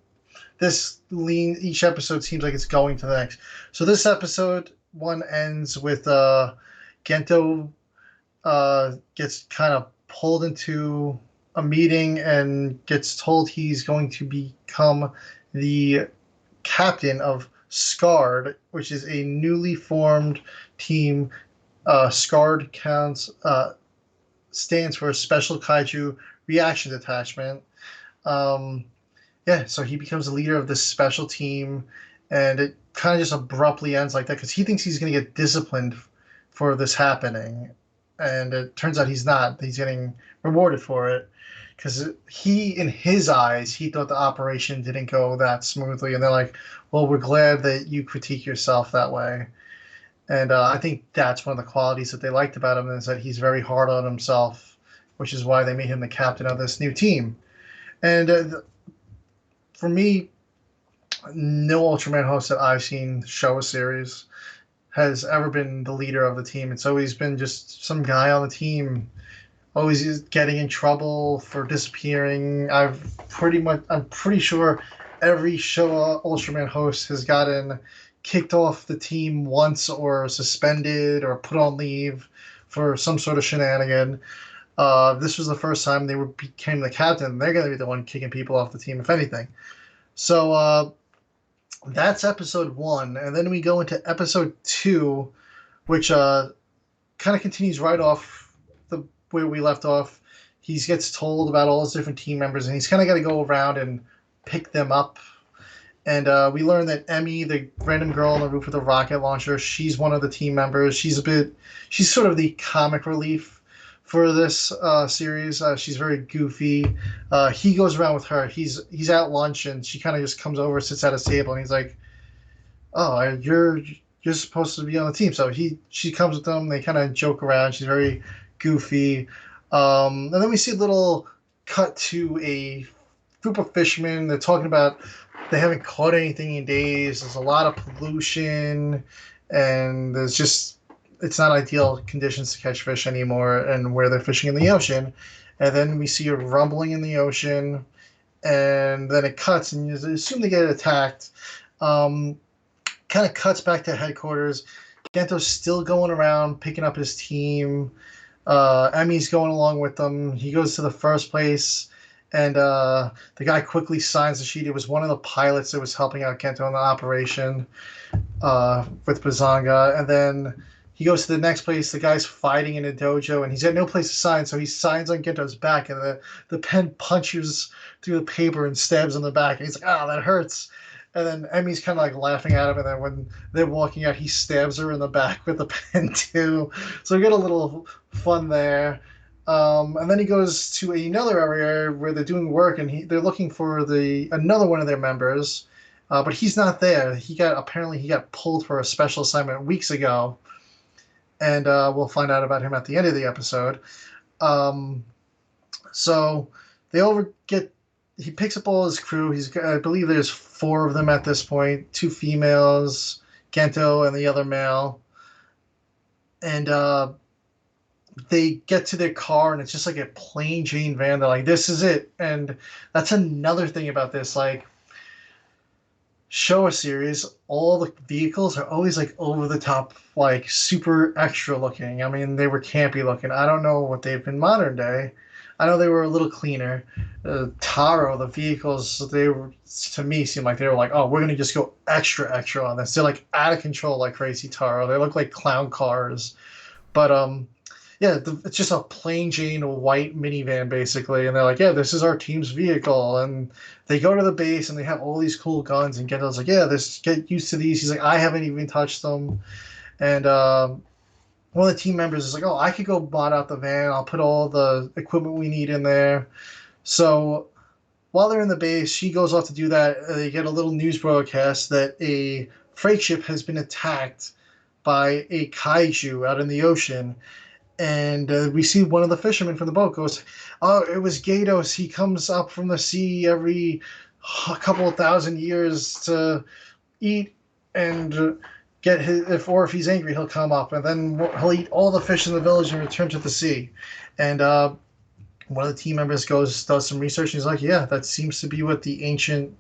Each episode seems like it's going to the next. So this episode one ends with Gento gets kind of pulled into a meeting and gets told he's going to become the captain of Scarred, which is a newly formed team. Scarred stands for Special Kaiju Reaction Detachment. Yeah, so he becomes the leader of this special team, and it kind of just abruptly ends like that because he thinks he's going to get disciplined for this happening, and it turns out he's not. He's getting rewarded for it because in his eyes, he thought the operation didn't go that smoothly, and they're like, well, we're glad that you critique yourself that way. And I think that's one of the qualities that they liked about him is that he's very hard on himself, which is why they made him the captain of this new team. And for me, no Ultraman host that I've seen show a series has ever been the leader of the team. It's always been just some guy on the team, always getting in trouble for disappearing. I'm pretty sure every show Ultraman host has gotten kicked off the team once or suspended or put on leave for some sort of shenanigan. This was the first time they became the captain. They're going to be the one kicking people off the team, if anything. So that's episode 1. And then we go into episode 2, which kind of continues right off where we left off. He gets told about all his different team members, and he's kind of got to go around and pick them up. And we learn that Emmy, the random girl on the roof with the rocket launcher, she's one of the team members. She's sort of the comic relief for this series. She's very goofy. He goes around with her. He's at lunch, and she kind of just comes over, sits at his table, and he's like, "Oh, you're supposed to be on the team." So she comes with them. They kind of joke around. She's very goofy. And then we see a little cut to a group of fishermen. They're talking about they haven't caught anything in days. There's a lot of pollution, and it's not ideal conditions to catch fish anymore, and where they're fishing in the ocean. And then we see a rumbling in the ocean, and then it cuts, and you assume they get attacked. Kind of cuts back to headquarters. Gento's still going around picking up his team. Emmy's going along with them. He goes to the first place, and the guy quickly signs the sheet. It was one of the pilots that was helping out Gento in the operation with Bazanga. And then he goes to the next place. The guy's fighting in a dojo, and he's got no place to sign, so he signs on Gento's back, and the pen punches through the paper and stabs on the back. And he's like, "Ah, that hurts." And then Emmy's kind of like laughing at him, and then when they're walking out, he stabs her in the back with the pen too. So we get a little fun there. And then he goes to another area where they're doing work, and they're looking for another one of their members, but he's not there. Apparently he got pulled for a special assignment weeks ago, and we'll find out about him at the end of the episode. So he picks up all his crew. I believe there's 4 of them at this point, 2 females, Gento and the other male, and they get to their car and it's just like a plain Jane van. They're like, "This is it," and that's another thing about this. Like, Showa series, all the vehicles are always like over the top, like super extra looking. I mean, they were campy looking. I don't know what they've been modern day. I know they were a little cleaner. Taro, the vehicles, they were, to me, seemed like they were like, oh, we're gonna just go extra extra on this. They're like out of control, like crazy Taro. They look like clown cars, but yeah, it's just a plain Jane white minivan basically, and they're like, yeah, this is our team's vehicle, and they go to the base and they have all these cool guns, and Gendo's like, yeah, this get used to these. He's like, I haven't even touched them, and one of the team members is like, oh, I could go bot out the van. I'll put all the equipment we need in there. So while they're in the base, she goes off to do that. They get a little news broadcast that a freight ship has been attacked by a kaiju out in the ocean, and we see one of the fishermen from the boat goes, "Oh, it was Gatos. He comes up from the sea every couple of thousand years to eat and get his. If he's angry, he'll come up, and then he'll eat all the fish in the village and return to the sea." And one of the team members does some research, and he's like, "Yeah, that seems to be what the ancient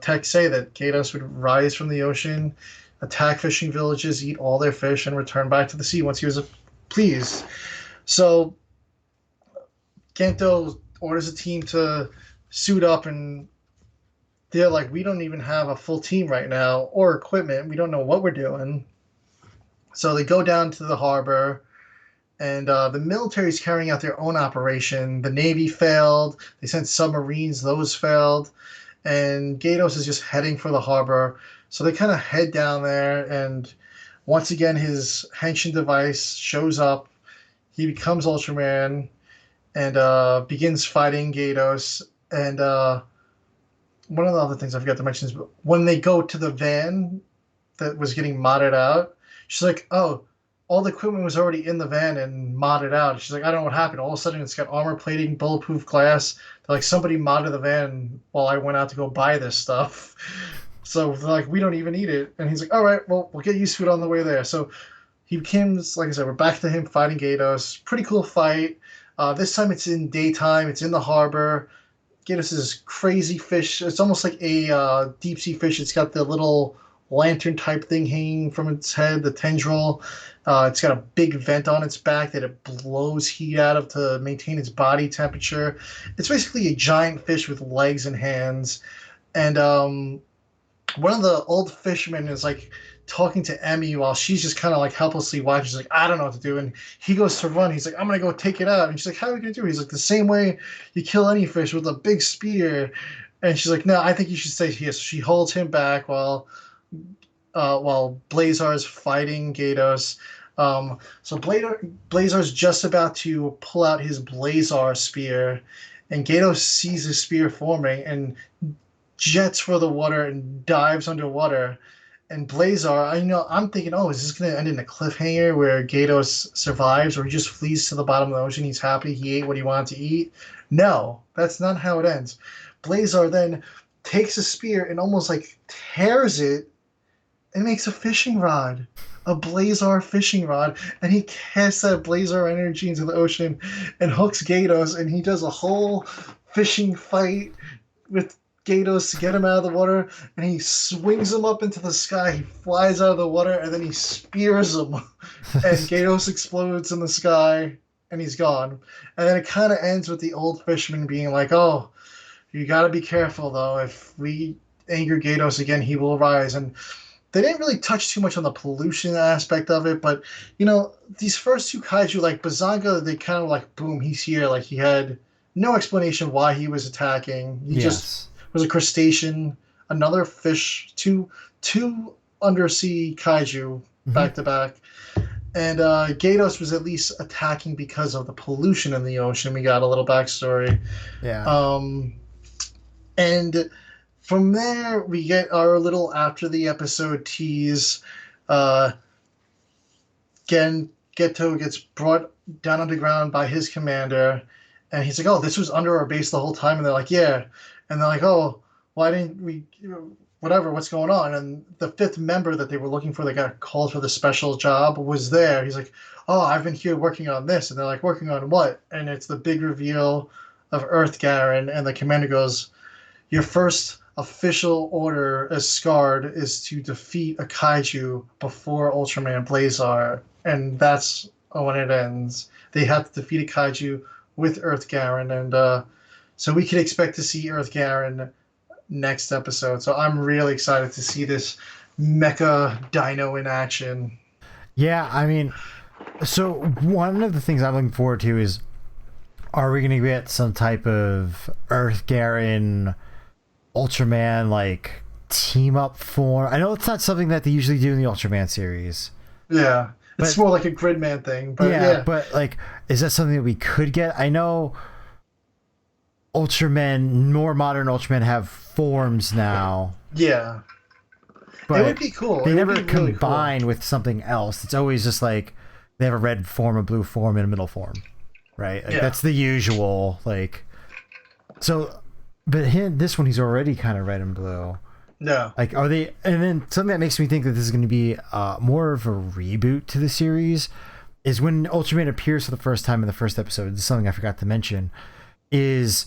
texts say, that Gatos would rise from the ocean, attack fishing villages, eat all their fish, and return back to the sea once he was pleased." So Gento orders a team to suit up, and they're like, we don't even have a full team right now or equipment. We don't know what we're doing. So they go down to the harbor, and the military's carrying out their own operation. The Navy failed. They sent submarines. Those failed. And Gatos is just heading for the harbor. So they kind of head down there, and once again, his henshin device shows up. He becomes Ultraman and begins fighting Gatos. And one of the other things I forgot to mention is when they go to the van that was getting modded out, she's like, oh, all the equipment was already in the van and modded out. She's like, I don't know what happened. All of a sudden, it's got armor plating, bulletproof glass. They're like, somebody modded the van while I went out to go buy this stuff. So they're like, we don't even need it. And he's like, all right, well, we'll get used to it on the way there. So he becomes, like I said, we're back to him fighting Gatos. Pretty cool fight. This time it's in daytime. It's in the harbor. Gatos is crazy fish. It's almost like a deep sea fish. It's got the little lantern type thing hanging from its head, the tendril. It's got a big vent on its back that it blows heat out of to maintain its body temperature. It's basically a giant fish with legs and hands. And one of the old fishermen is like talking to Emmy while she's just kind of like helplessly watching. She's like, I don't know what to do. And he goes to run. He's like, I'm going to go take it out. And she's like, how are we going to do it? He's like, the same way you kill any fish, with a big spear. And she's like, no, I think you should stay here. So she holds him back while Blazar is fighting Gatos. So Blazar's just about to pull out his Blazar spear, and Gatos sees his spear forming and jets for the water and dives underwater. And Blazar, I'm thinking, oh, is this going to end in a cliffhanger where Gatos survives, or he just flees to the bottom of the ocean? He's happy he ate what he wanted to eat. No, that's not how it ends. Blazar then takes a spear and almost like tears it and makes a fishing rod, a Blazar fishing rod, and he casts that Blazar energy into the ocean and hooks Gatos, and he does a whole fishing fight with Gatos to get him out of the water, and he swings him up into the sky. He flies out of the water, and then he spears him, and Gatos explodes in the sky, and he's gone. And then it kind of ends with the old fisherman being like, oh, you got to be careful, though. If we anger Gatos again, he will rise. And they didn't really touch too much on the pollution aspect of it, but, these first two kaiju, like Bazanga, they kind of like, boom, he's here. Like, he had no explanation why he was attacking. He just was a crustacean, another fish, two undersea kaiju back to back. And Gatos was at least attacking because of the pollution in the ocean. We got a little backstory. Yeah. And from there, we get our little after the episode tease. Geto gets brought down underground by his commander, and he's like, oh, this was under our base the whole time. And they're like, yeah. And they're like, oh, why whatever, what's going on? And the fifth member that they were looking for, they got called for the special job, was there. He's like, oh, I've been here working on this. And they're like, working on what? And it's the big reveal of Earth Garen. And the commander goes, your first official order as Scarred is to defeat a kaiju before Ultraman Blazar. And that's when it ends. They have to defeat a kaiju with Earth Garen. And so we can expect to see Earth Garen next episode. So I'm really excited to see this mecha dino in action. Yeah, I mean, so one of the things I'm looking forward to is, are we going to get some type of Earth Garen Ultraman like team up form? I know it's not something that they usually do in the Ultraman series. Yeah, it's more like a Gridman thing. But yeah, but like, is that something that we could get? I know Ultraman, more modern Ultraman, have forms now. Yeah, but it would be cool. They never combine with something else. It's always just like they have a red form, a blue form, and a middle form, right? Like, that's the usual. Like, so, but this one, he's already kind of red and blue. No. Like, are they? And then something that makes me think that this is going to be more of a reboot to the series is when Ultraman appears for the first time in the first episode. This is something I forgot to mention. Is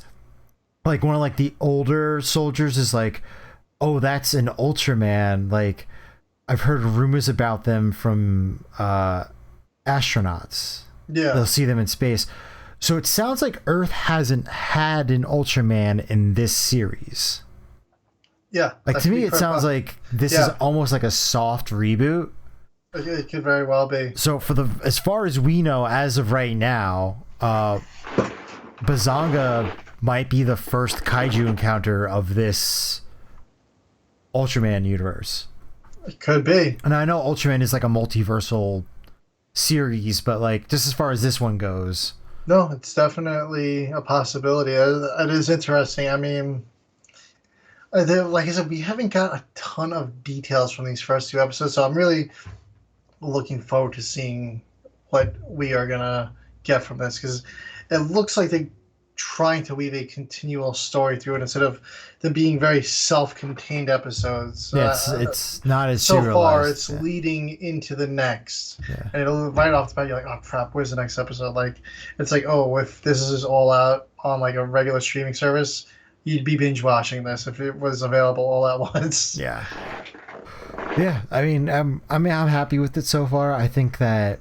like one of like the older soldiers is like, oh, that's an Ultraman. Like, I've heard rumors about them from astronauts. Yeah, they'll see them in space. So it sounds like Earth hasn't had an Ultraman in this series. Yeah, like to me, it sounds like this is almost like a soft reboot. It could very well be. So as far as we know, as of right now, Bazanga might be the first kaiju encounter of this Ultraman universe. It could be. And I know Ultraman is like a multiversal series, but like just as far as this one goes. No, it's definitely a possibility. It is interesting. I mean, like I said, we haven't got a ton of details from these first two episodes, so I'm really looking forward to seeing what we are going to get from this, because it looks like they're trying to weave a continual story through it instead of them being very self-contained episodes. Yeah, it's not as so serialized. far it's leading into the next, and it'll right off the bat you're like, oh crap, where's the next episode? Like, it's like, oh, if this is all out on like a regular streaming service, you'd be binge watching this if it was available all at once. Yeah, I mean, I'm happy with it so far. I think that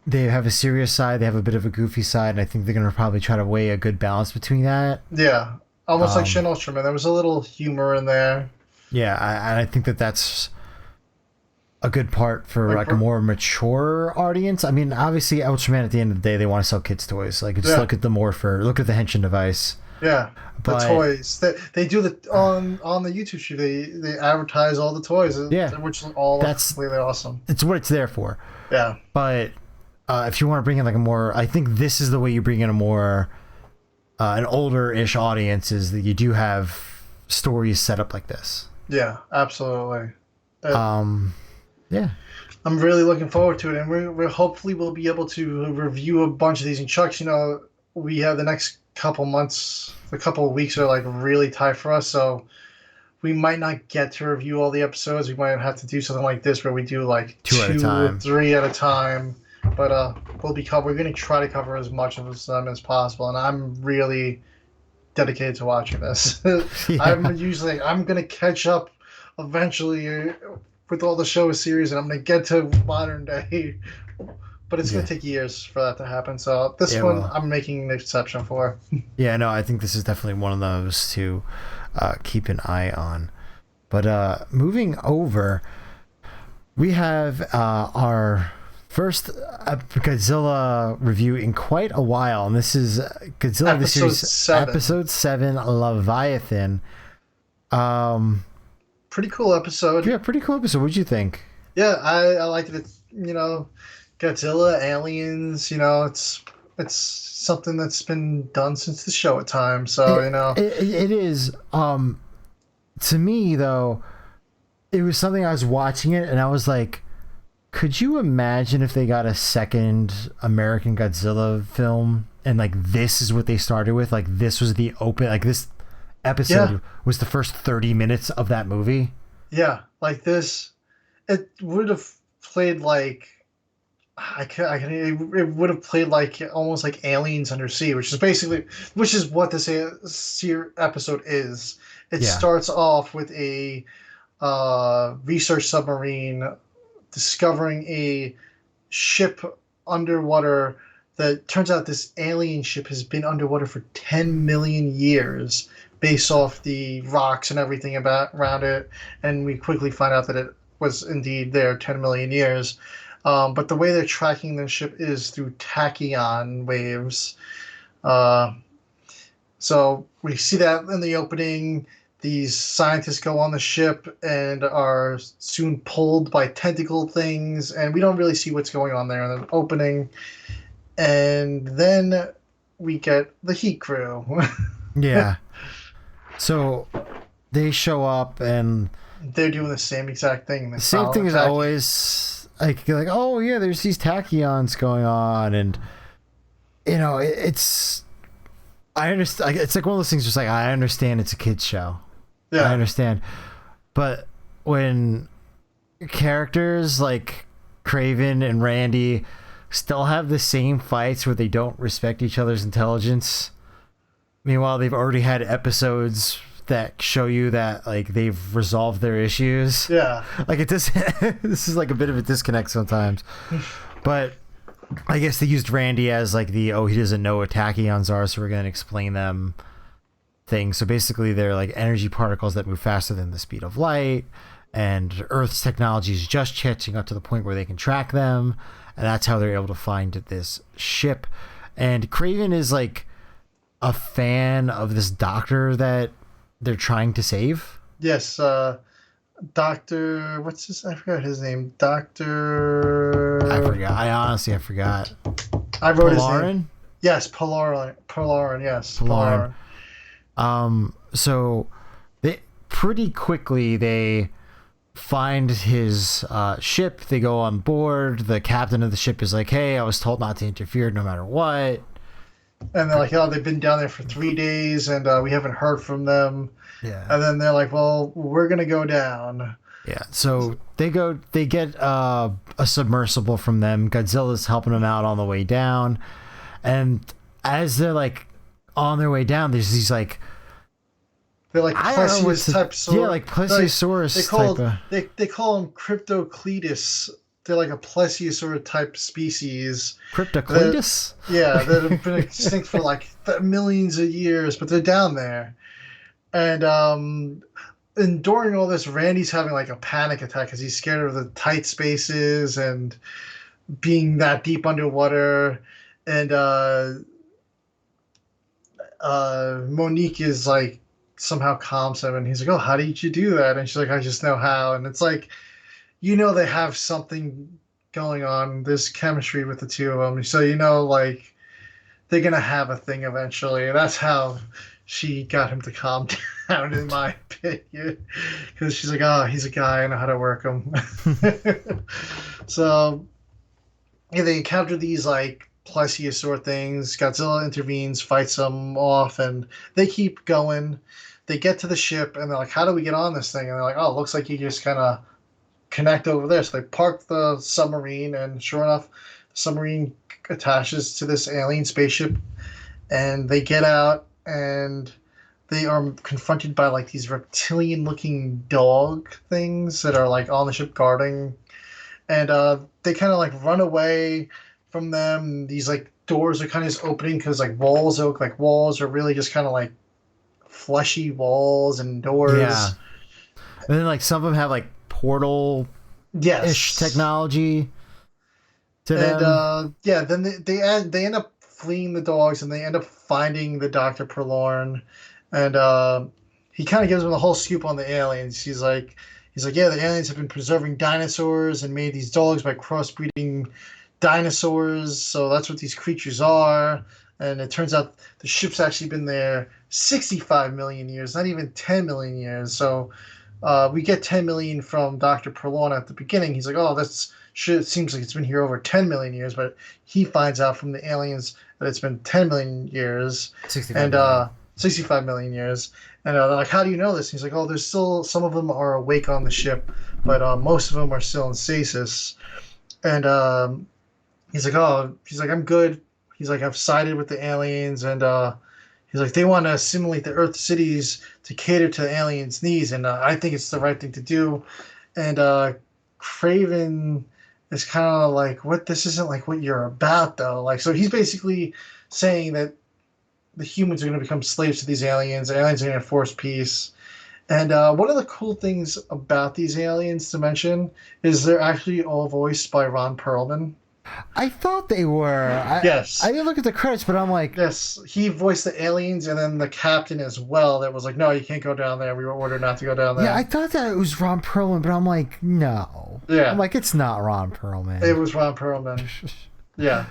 they have a serious side, they have a bit of a goofy side, and I think they're going to probably try to weigh a good balance between that. Yeah, almost like Shin Ultraman. There was a little humor in there. Yeah, I think that-that's a good part for like a more mature audience. I mean, obviously, Ultraman at the end of the day, they want to sell kids' toys. Like, just look at the Morpher, look at the Henshin device. Yeah, the toys. They do on the YouTube shoot. They advertise all the toys. Yeah, which is all completely awesome. It's what it's there for. Yeah, but if you want to bring in like a more, I think this is the way you bring in a more an older-ish audience, is that you do have stories set up like this. Yeah, absolutely. Yeah, I'm really looking forward to it, and we're hopefully we'll be able to review a bunch of these. And Chuck, we have the next couple months, a couple of weeks are like really tight for us, so we might not get to review all the episodes. We might have to do something like this where we do like two at a time, 3 at a time. But we're going to try to cover as much of them as possible, and I'm really dedicated to watching this. I'm going to catch up eventually with all the show series, and I'm going to get to modern day. But it's going to take years for that to happen. So this one, I'm making an exception for. Yeah, no, I think this is definitely one of those to keep an eye on. But moving over, we have our first Godzilla review in quite a while. And this is Godzilla THe Series, Episode 7, Leviathan. Pretty cool episode. Yeah, pretty cool episode. What'd you think? Yeah, I liked it. Godzilla, aliens, it's something that's been done since the show at times. So, It is. To me, though, it was something I was watching it and I was like, could you imagine if they got a second American Godzilla film and like this is what they started with? Like this was the open, like this episode was the first 30 minutes of that movie. Yeah, like this, it would have played like it would have played like almost like Aliens Undersea, which is what this episode is. It Yeah. starts off with a research submarine discovering a ship underwater that turns out this alien ship has been underwater for 10 million years based off the rocks and everything about around it, and we quickly find out that it was indeed there 10 million years. But the way they're tracking the ship is through tachyon waves. uh, so we see that in the opening. These scientists go on the ship and are soon pulled by tentacle things, and we don't really see what's going on there in the opening. And then we get the Heat Crew. Yeah. So they show up and They're doing the same exact thing. the same thing is always like you're like, oh yeah, there's these tachyons going on, and it's I understand. It's like one of those things. Just like I understand, it's a kids show. Yeah. I understand, but when characters like Craven and Randy still have the same fights where they don't respect each other's intelligence, meanwhile they've already had episodes that show you that like they've resolved their issues. Yeah. Like it does. This is like a bit of a disconnect sometimes, but I guess they used Randy as like he doesn't know what tachyons are, so we're gonna explain them things. So basically, they're like energy particles that move faster than the speed of light, and Earth's technology is just catching up to the point where they can track them, and that's how they're able to find this ship. And Craven is like a fan of this doctor that they're trying to save. Yes. Doctor, what's his? I forgot his name. Doctor. I forgot. I forgot. I wrote his Polarin? name. Yes, Polarin. Polarin. Yes, Polarin. Polarin. So they pretty quickly they find his ship. They go on board. The captain of the ship is like, "Hey, I was told not to interfere, no matter what." And they're like, "Oh, they've been down there for 3 days, and we haven't heard from them." Yeah. And then they're like, "Well, we're gonna go down." Yeah. So they get a submersible from them. Godzilla's helping them out on the way down, and as they're like on their way down, there's these like they're like Plesiosaurus type. Yeah, like Plesiosaurus They call them Cryptocletus. They're like a Plesiosaur type species. Cryptocletus? Yeah, that have been extinct for like millions of years, but they're down there. And during all this, Randy's having like a panic attack because he's scared of the tight spaces and being that deep underwater. And Monique is like somehow calms him, and he's like, "Oh, how did you do that?" And she's like, "I just know how." And it's like, they have something going on. There's chemistry with the two of them, so like they're gonna have a thing eventually. And that's how she got him to calm down, in my opinion, because she's like, "Oh, he's a guy. I know how to work him." So yeah, they encounter these like plesiosaur things. Godzilla intervenes, fights them off, and they keep going. They get to the ship, and they're like, "How do we get on this thing?" And they're like, "Oh, it looks like you just kind of connect over there." So they park the submarine, and sure enough, the submarine attaches to this alien spaceship, and they get out, and they are confronted by like these reptilian-looking dog things that are like on the ship guarding, and they kind of like run away from them. These like doors are kind of just opening because like walls are really just kind of like fleshy walls and doors. Yeah. And then like some of them have like portal-ish technology to them. And then they end up fleeing the dogs, and they end up finding the Dr. Prelorn, and he kind of gives them the whole scoop on the aliens. He's like, yeah, the aliens have been preserving dinosaurs and made these dogs by crossbreeding dinosaurs, so that's what these creatures are. And it turns out the ship's actually been there 65 million years, not even 10 million years. So we get 10 million from Dr. Prelorn at the beginning. He's like, "Oh, it seems like it's been here over 10 million years," but he finds out from the aliens that it's been 10 million years. 65 and million. 65 million years. And they're like, how do you know this? And he's like, oh, there's still some of them are awake on the ship, but most of them are still in stasis. And he's like, I'm good. He's like, I've sided with the aliens, and he's like, they want to assimilate the Earth cities to cater to the aliens' needs, and I think it's the right thing to do. And Craven is kind of like, what? This isn't like what you're about, though. Like, so he's basically saying that the humans are going to become slaves to these aliens. The aliens are going to enforce peace. And one of the cool things about these aliens to mention is they're actually all voiced by Ron Perlman. I thought they were. Yes. I didn't look at the credits, but I'm like... Yes, he voiced the aliens and then the captain as well that was like, no, you can't go down there. We were ordered not to go down there. Yeah, I thought that it was Ron Perlman, but I'm like, no. Yeah. I'm like, it's not Ron Perlman. It was Ron Perlman. Yeah.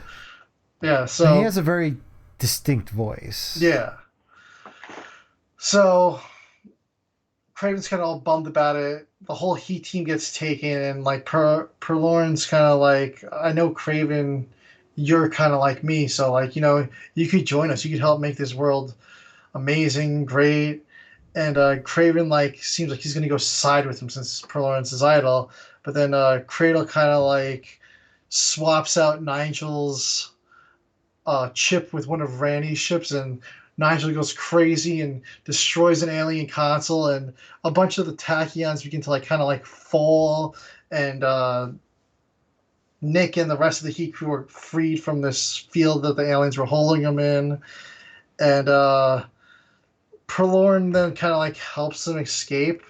Yeah, so... And he has a very distinct voice. Yeah. So... Craven's kind of all bummed about it. The whole Heat team gets taken, and like Perlorn's kind of like, I know Craven, you're kind of like me, so like, you know, you could join us. You could help make this world amazing, great. And Craven like seems like he's gonna go side with him since Perlorn's his idol. But then Cradle kind of like swaps out Nigel's chip with one of Randy's ships, and Nigel goes crazy and destroys an alien console, and a bunch of the tachyons begin to like kind of like fall, and Nick and the rest of the Heat crew are freed from this field that the aliens were holding them in, and Perlorn then kind of like helps them escape,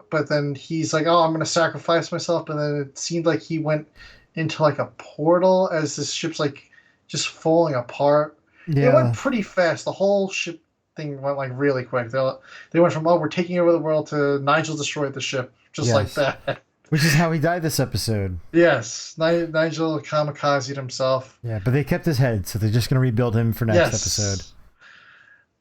but then he's like, oh, I'm gonna sacrifice myself, but then it seemed like he went into like a portal as this ship's like just falling apart. Yeah. It went pretty fast. The whole ship thing went like really quick. They went from, oh, we're taking over the world to Nigel destroyed the ship. Just like that. Which is how he died this episode. Yes. Nigel kamikazed himself. Yeah, but they kept his head, so they're just going to rebuild him for next episode.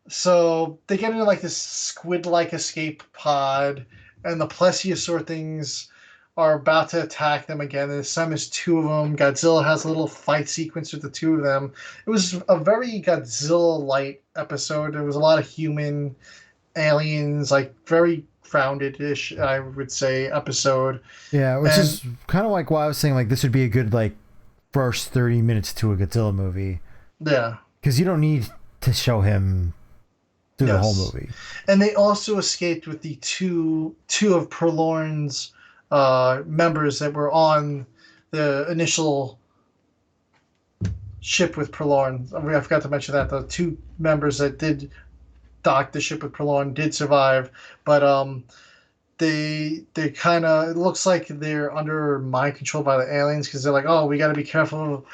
So they get into like this squid-like escape pod, and the plesiosaur things are about to attack them again. This time is two of them. Godzilla has a little fight sequence with the two of them. It was a very Godzilla-light episode. There was a lot of human aliens, like very grounded-ish, I would say, episode. Yeah, which is kind of like why I was saying like this would be a good like first 30 minutes to a Godzilla movie. Yeah. Because you don't need to show him through the whole movie. And they also escaped with the two of Perlorn's members that were on the initial ship with Perlorn. I forgot to mention that the two members that did dock the ship with Perlorn did survive, but they kind of, it looks like they're under mind control by the aliens, because they're like, oh, we got to be careful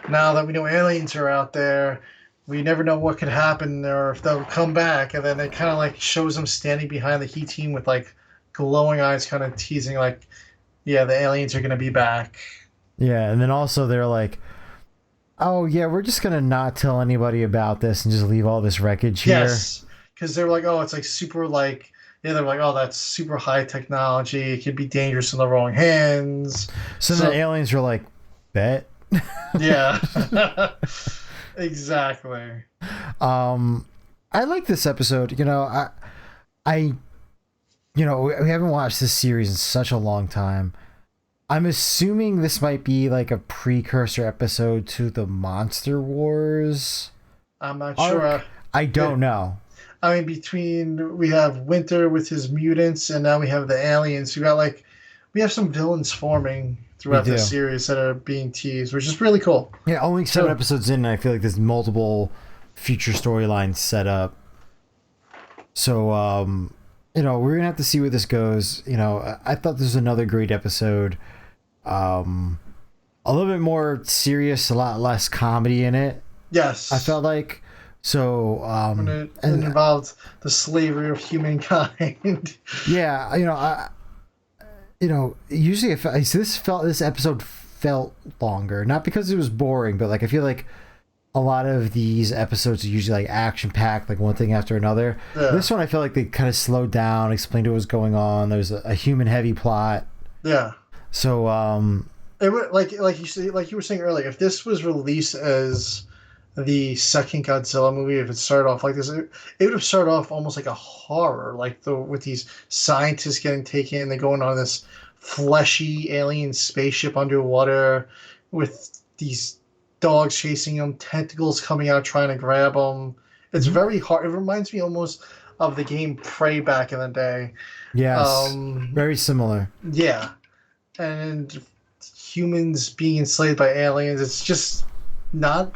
now that we know aliens are out there. We never know what could happen or if they'll come back. And then it kind of like shows them standing behind the Heat team with like glowing eyes, kind of teasing like, yeah, the aliens are going to be back. Yeah, and then also they're like, oh, yeah, we're just going to not tell anybody about this and just leave all this wreckage here. Yes, because they're like, oh, it's like super like, yeah, they're like, oh, that's super high technology. It could be dangerous in the wrong hands. So the aliens are like, bet? Yeah, exactly. I like this episode. You know, you know, we haven't watched this series in such a long time. I'm assuming this might be like a precursor episode to the Monster Wars. I'm not sure. I don't know. I mean, we have Winter with his mutants, and now we have the aliens. We have some villains forming throughout the series that are being teased, which is really cool. Yeah, only 7 episodes in, and I feel like there's multiple future storylines set up. So, you know, we're gonna have to see where this goes. You know, I thought this was another great episode. A little bit more serious, a lot less comedy in it. Yes, I felt like. So, and it involved the slavery of humankind. Yeah, you know, usually this episode felt longer, not because it was boring, but like I feel like a lot of these episodes are usually like action packed, like one thing after another. Yeah. This one I felt like they kind of slowed down, explained what was going on. There's a human heavy plot. Yeah. So it would like you were saying earlier, if this was released as the second Godzilla movie, if it started off like this, it would have started off almost like a horror, like the with these scientists getting taken and they're going on this fleshy alien spaceship underwater with these dogs chasing them, tentacles coming out trying to grab them. It's Mhm. very hard. It reminds me almost of the game Prey back in the day. Yes, Um, very similar. yeah, and humans being enslaved by aliens. It's just not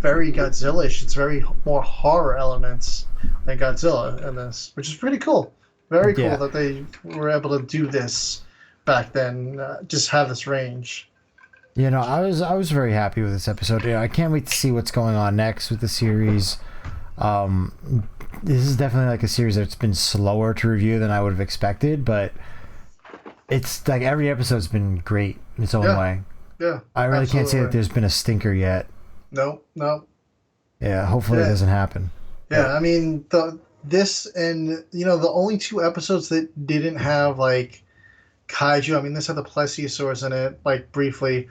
very Godzilla-ish. It's very more horror elements than Godzilla in this, which is pretty cool. Very cool Yeah. that they were able to do this back then. Just have this range. I was very happy with this episode. I can't wait to see what's going on next with the series. This is definitely like a series that's been slower to review than I would have expected, but it's like every episode's been great in its own Yeah, way. yeah, I really can't say that absolutely. there's been a stinker yet. No, no, Yeah, hopefully it yeah, doesn't happen. yeah. But I mean, the this and the only two episodes that didn't have like kaiju. I mean, this had the plesiosaurs in it, like briefly,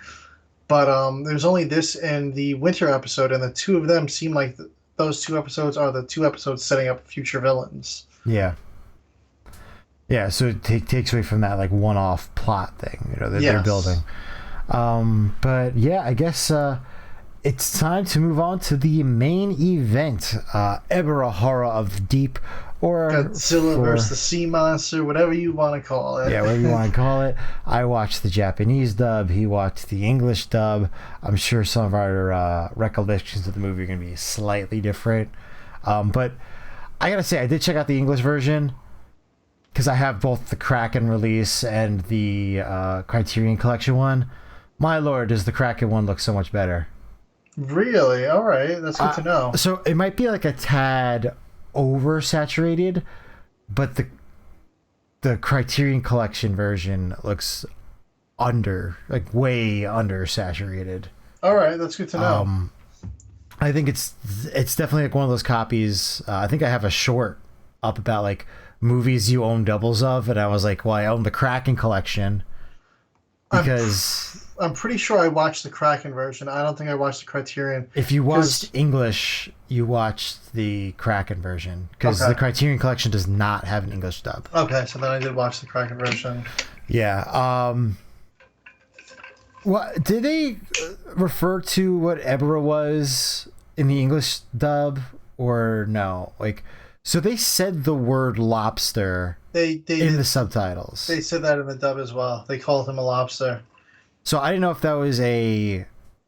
but there's only this and the winter episode, and the two of them seem like those two episodes are the two episodes setting up future villains. yeah, yeah. So it takes away from that like one-off plot thing, that they're building. Yes. But yeah, I guess it's time to move on to the main event, Ebirah Horror of Deep, or Godzilla versus the Sea Monster, whatever you want to call it. yeah, whatever you want to call it. I watched the Japanese dub. He watched the English dub. I'm sure some of our recollections of the movie are going to be slightly different. But I gotta say, I did check out the English version because I have both the Kraken release and the Criterion Collection one. My lord, does the Kraken one look so much better? Really? All right. That's good to know. So it might be like a tad oversaturated, but the Criterion Collection version looks like way under saturated. All right. That's good to know. I think it's definitely like one of those copies. I think I have a short up about like movies you own doubles of, and I was like, well, I own the Kraken collection I'm because I'm pretty sure I watched the Kraken version. I don't think I watched the Criterion. if you watched Because English, you watched the Kraken version because the okay, Criterion collection does not have an English dub. okay, so then I did watch the Kraken version. Yeah. What did they refer to what Ebirah was in the English dub or no? Like, so they said the word lobster They in the did subtitles. they said that in the dub as well. They called him a lobster. So I didn't know if that was a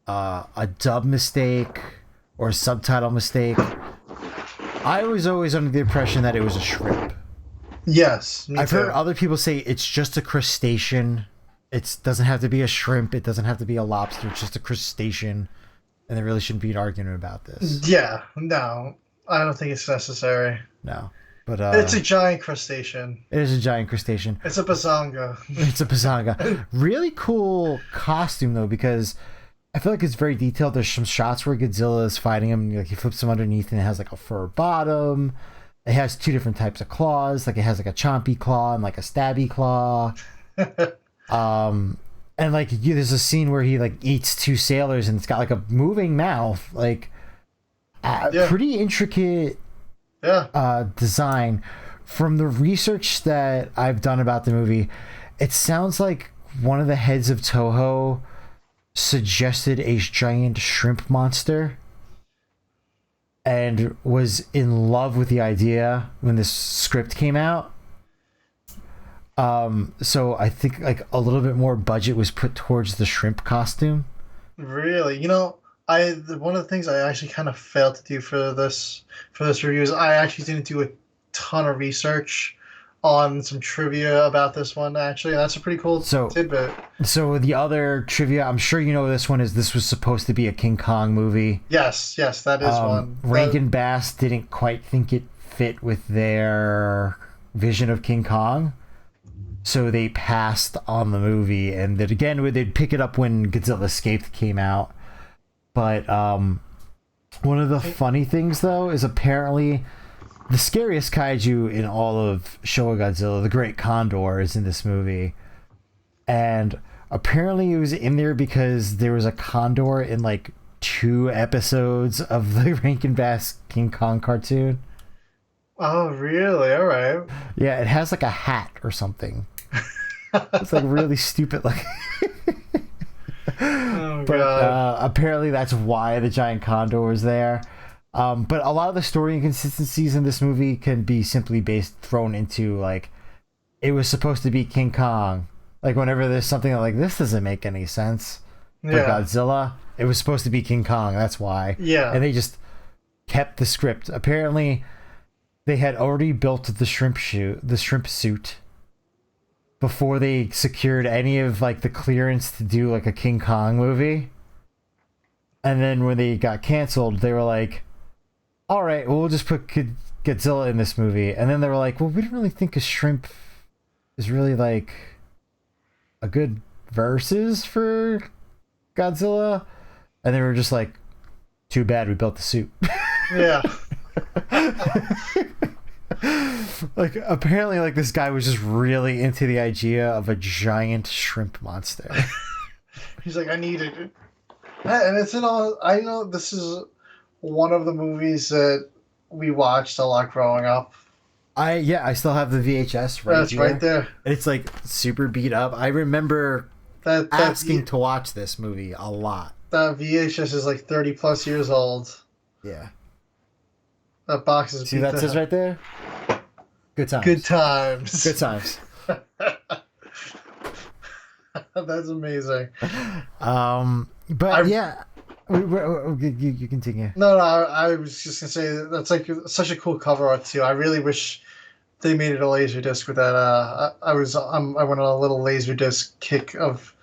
dub mistake or a subtitle mistake. I was always under the impression that it was a shrimp. Yes, me I've too. heard other people say it's just a crustacean. It doesn't have to be a shrimp. It doesn't have to be a lobster. It's just a crustacean. And there really shouldn't be an argument about this. Yeah, no, I don't think it's necessary. No. But It's a giant crustacean. it is a giant crustacean. It's a bazonga. It's a Pazanga. Really cool costume though, because I feel like it's very detailed. There's some shots where Godzilla is fighting him, like he flips him underneath and it has like a fur bottom. It has two different types of claws. Like it has like a chompy claw and like a stabby claw. And like there's a scene where he like eats two sailors and it's got like a moving mouth. Like Yeah, pretty intricate yeah. design. From the research that I've done about the movie, it sounds like one of the heads of Toho suggested a giant shrimp monster and was in love with the idea when this script came out. So I think like a little bit more budget was put towards the shrimp costume. Really, one of the things I actually kind of failed to do for this review is I actually didn't do a ton of research on some trivia about this one. Actually, and that's a pretty cool So tidbit. so the other trivia, I'm sure you know this one is this was supposed to be a King Kong movie. Yes, yes, that is one. Rankin Bass didn't quite think it fit with their vision of King Kong. So they passed on the movie, and that again they'd pick it up when Godzilla Escaped came out. But one of the funny things though is apparently the scariest kaiju in all of Showa Godzilla, the Great Condor, is in this movie, and apparently it was in there because there was a condor in like 2 episodes of the Rankin Bass King Kong cartoon. Oh, really? All right. Yeah, it has like a hat or something. It's like really stupid looking. Oh, But God. apparently that's why the giant condor was there. But a lot of the story inconsistencies in this movie can be simply thrown into like it was supposed to be King Kong. Like whenever there's something like this doesn't make any sense for Yeah. Godzilla, it was supposed to be King Kong. That's why. Yeah. And they just kept the script. Apparently, they had already built the shrimp suit before they secured any of like the clearance to do like a King Kong movie. And then when they got canceled, they were like, all right, well, we'll just put Godzilla in this movie. And then they were like, well, we don't really think a shrimp is really like a good versus for Godzilla. And they were just like, too bad we built the suit. Yeah. Like apparently like this guy was just really into the idea of a giant shrimp monster. He's like, I need it. And it's in all. I know this is one of the movies that we watched a lot growing up. I still have the VHS That's here. right there. It's like super beat up. I remember That asking to watch this movie a lot. that VHS is like 30 plus years old. Yeah. That box is See beat that to says hell. right there? Good times. Good times. Good times. That's amazing. But yeah, you continue. No, I was just gonna say that's like such a cool cover art too. I really wish they made it a laser disc with that. I went on a little laser disc kick of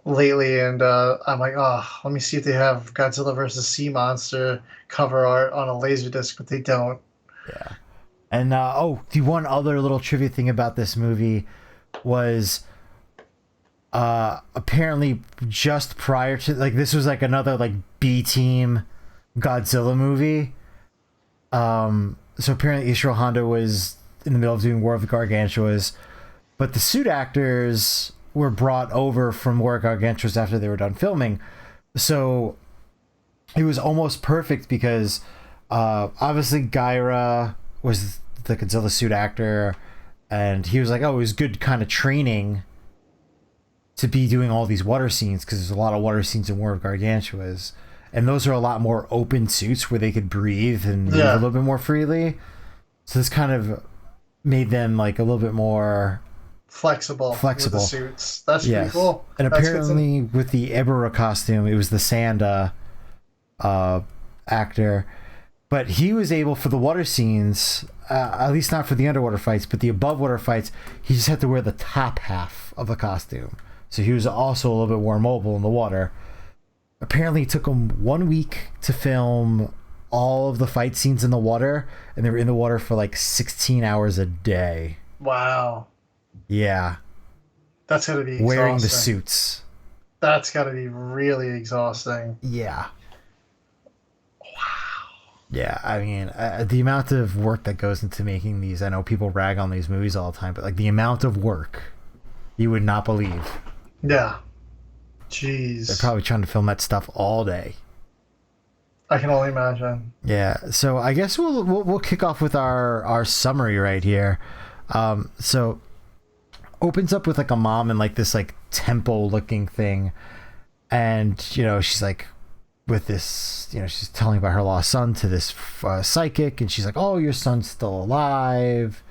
lately, and I'm like, oh, let me see if they have Godzilla versus Sea Monster cover art on a laser disc, but they don't. Yeah. And the one other little trivia thing about this movie was apparently just prior to like this was like another like B team Godzilla movie. So apparently Ishiro Honda was in the middle of doing War of the Gargantuas, but the suit actors were brought over from War of Gargantuas after they were done filming. So it was almost perfect because obviously Gaira was the Godzilla suit actor, and he was like, oh, it was good kind of training to be doing all these water scenes because there's a lot of water scenes in War of Gargantuas, and those are a lot more open suits where they could breathe and move a little bit more freely. So this kind of made them like a little bit more flexible with the suits. That's pretty cool. And apparently with the Ebirah costume, it was the Sanda actor, but he was able for the water scenes, at least not for the underwater fights, but the above water fights, he just had to wear the top half of the costume. So he was also a little bit more mobile in the water. Apparently it took him 1 week to film all of the fight scenes in the water, and they were in the water for like 16 hours a day. Wow. Yeah. That's gotta be exhausting. Wearing the suits. That's gotta be really exhausting. Yeah. Yeah, I mean, the amount of work that goes into making these, I know people rag on these movies all the time, but like the amount of work, you would not believe. Yeah. Jeez. They're probably trying to film that stuff all day. I can only imagine. Yeah, so I guess we'll kick off with our summary right here. So opens up with like a mom in like this like temple looking thing, and you know she's like with this, you know, she's telling about her lost son to this psychic, and she's like, oh, your son's still alive.